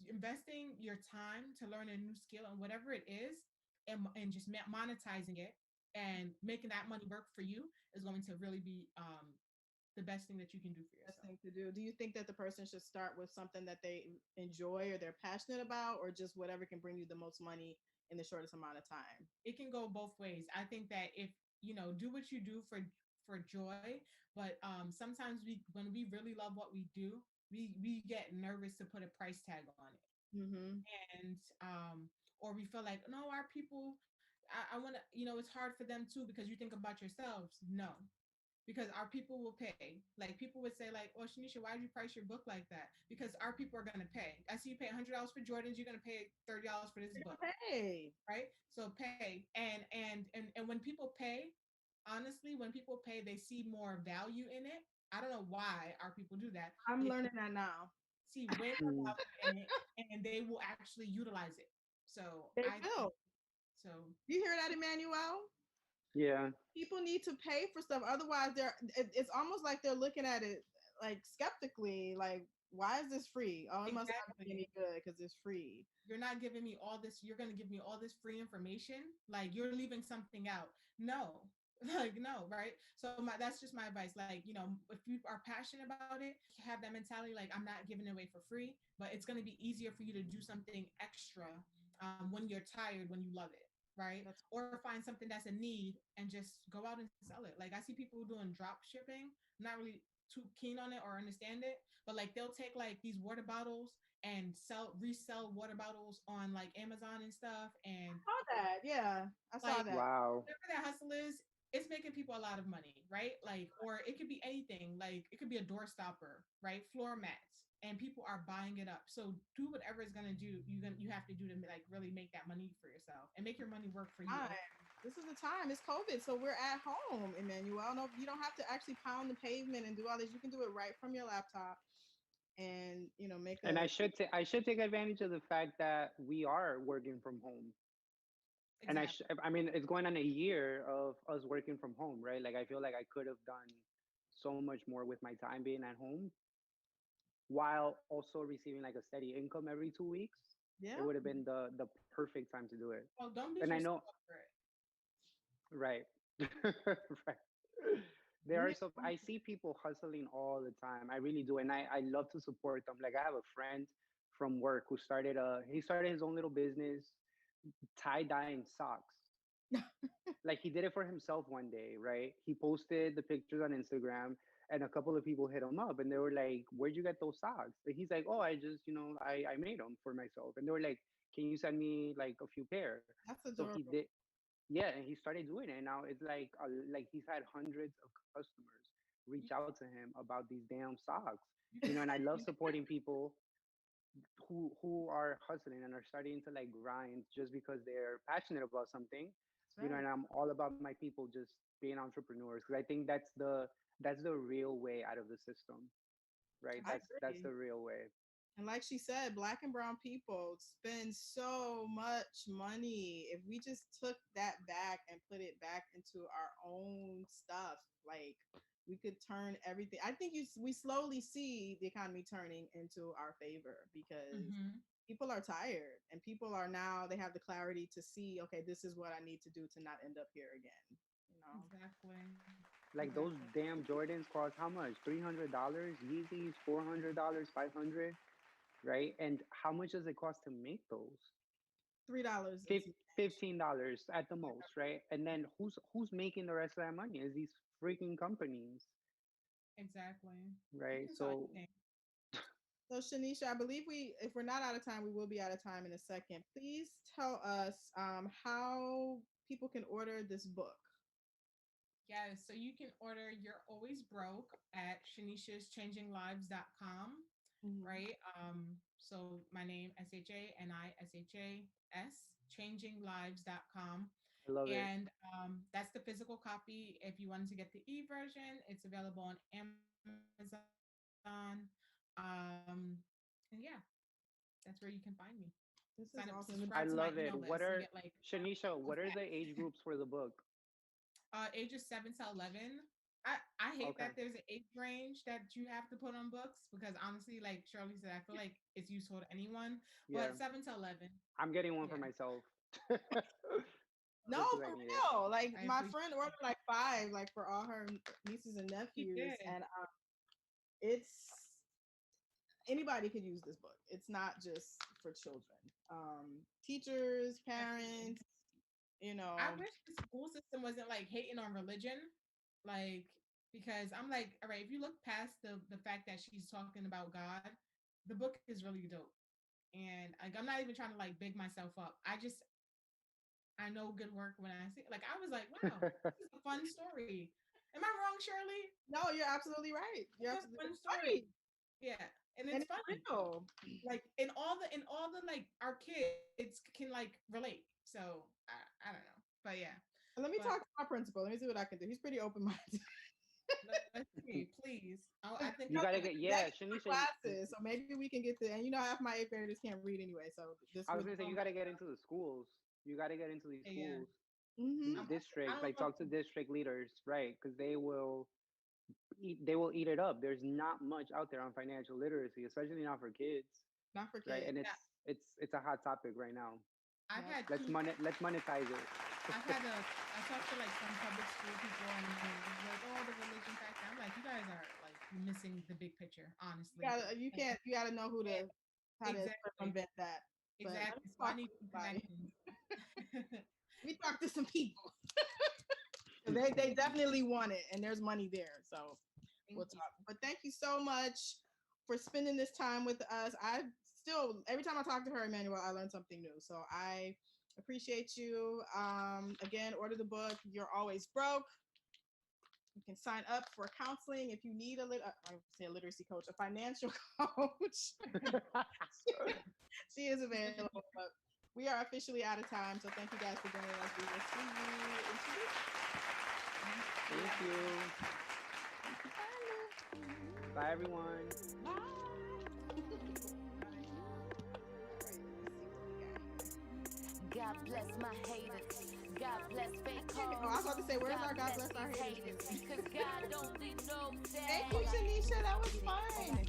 investing your time to learn a new skill and whatever it is, and just monetizing it and making that money work for you is going to really be the best thing that you can do for yourself. Best thing to do. Do you think that the person should start with something that they enjoy or they're passionate about, or just whatever can bring you the most money in the shortest amount of time? It can go both ways. I think that if, do what you do for joy, but sometimes when we really love what we do, we get nervous to put a price tag on it. Mm-hmm. And or we feel like, no, our people, I want to, it's hard for them too, because you think about yourselves. No, because our people will pay. Like, people would say like, oh, Shanisha, why did you price your book like that? Because our people are going to pay. I see you pay $100 for Jordans, you're going to pay $30 for this book. Pay. Right? So pay. And when people pay, honestly, when people pay, they see more value in it. I don't know why our people do that. I'm learning that now. See way more value in it, and they will actually utilize it. So they will. So you hear that, Emmanuel? Yeah. People need to pay for stuff. Otherwise, it's almost like they're looking at it like skeptically, like, why is this free? Oh, it must not be any good because it's free. You're not giving me all this. You're going to give me all this free information. Like, you're leaving something out. No, like, no, right? So that's just my advice. Like, if you are passionate about it, have that mentality. Like, I'm not giving it away for free, but it's going to be easier for you to do something extra when you're tired, when you love it. Right? Or find something that's a need and just go out and sell it. Like, I see people doing drop shipping. I'm not really too keen on it or understand it, but like, they'll take like these water bottles and resell water bottles on like Amazon and stuff. And I saw that. Yeah, I saw that. Wow. Whatever that hustle is, it's making people a lot of money, right? Like, or it could be anything. Like, it could be a door stopper, right? Floor mats, and people are buying it up. So do whatever it's gonna do. You have to do to like really make that money for yourself and make your money work for you. This is the time. It's COVID, so we're at home, Emmanuel. No, you don't have to actually pound the pavement and do all this. You can do it right from your laptop, and make. And I should take advantage of the fact that we are working from home. Exactly. And I mean, it's going on a year of us working from home, right? Like, I feel like I could have done so much more with my time being at home while also receiving like a steady income every 2 weeks. Yeah. It would have been the perfect time to do it. Well, don't be. And I know. Right. Right. There are some, I see people hustling all the time. I really do. And I love to support them. Like, I have a friend from work who started his own little business, tie-dyeing socks. Like, he did it for himself one day, right? He posted the pictures on Instagram, and a couple of people hit him up, and they were like, where'd you get those socks? And he's like, oh, I just, I made them for myself. And they were like, can you send me like a few pair? That's adorable. So he did. Yeah, and he started doing it. And now it's like he's had hundreds of customers reach out to him about these damn socks. And I love supporting people who are hustling and are starting to like grind just because they're passionate about something. Right. And I'm all about my people just being entrepreneurs, because I think that's the real way out of the system, right? That's the real way. And like she said, Black and brown people spend so much money. If we just took that back and put it back into our own stuff, like, we could turn everything. I think we slowly see the economy turning into our favor, because people are tired, and people are now, they have the clarity to see, okay, this is what I need to do to not end up here again. Exactly. Like, those damn Jordans cost how much? $300? Yeezys, $400, $500, right? And how much does it cost to make those? $3. $15 at the most, right? And then who's making the rest of that money? Is these freaking companies. Exactly. Right. So Shanisha, I believe if we're not out of time, we will be out of time in a second. Please tell us how people can order this book. Yes, so you can order You're Always Broke at Shanisha'sChangingLives.com, right? So my name, SHANISHAS, ChangingLives.com. I love it. And that's the physical copy. If you wanted to get the e-version, it's available on Amazon. And yeah, that's where you can find me. This is awesome. I love it. What are Shanisha? What are the age groups for the book? Ages 7 to 11. I hate that there's an age range that you have to put on books, because honestly, like Shirley said, I feel like it's useful to anyone. Yeah. But 7 to 11. I'm getting one for myself. No, for real. Like, my friend ordered like 5, like, for all her nieces and nephews, and it's anybody could use this book. It's not just for children. Teachers, parents, I wish the school system wasn't like hating on religion. Like, because I'm like, all right, if you look past the fact that she's talking about God, the book is really dope. And like, I'm not even trying to like big myself up. I know good work when I see, like, I was like, wow, this is a fun story. Am I wrong, Shirley? No, you're absolutely right. You're It's a absolutely fun story. Yeah. And it's fun. Real. Like in all the like our kids can like relate. So I don't know. But yeah. Let me talk to my principal. Let me see what I can do. He's pretty open-minded. Let's see, please. I think You gotta get Shanisha. Classes, so maybe we can get to. And you know, half my 8th graders can't read anyway. So this. I was gonna say you gotta get into the schools. You gotta get into these schools, Mm-hmm. districts. Like talk to district leaders, right? Because they will eat it up. There's not much out there on financial literacy, especially not for kids. Not for kids, right? And it's a hot topic right now. I've had let's monetize it. I talked to like some public school people and like, oh, the religion factor. I'm like, you guys are like missing the big picture, honestly. You gotta know how to circumvent that. Exactly. So I need connections. We talk to some people. they definitely want it, and there's money there. So we'll talk. But thank you so much for spending this time with us. Every time I talk to her, Emmanuel, I learn something new. So I appreciate you. Again, order the book. You're Always Broke. You can sign up for counseling if you need a literacy coach, a financial coach. She is available. But we are officially out of time. So thank you guys for joining us. We will see you in 2 weeks. Thank you. Bye, everyone. God bless my haters. God bless fake calls. I was about to say, where's our God bless our haters? Because God don't need no Thank you, Shanisha. That was fun.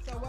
So what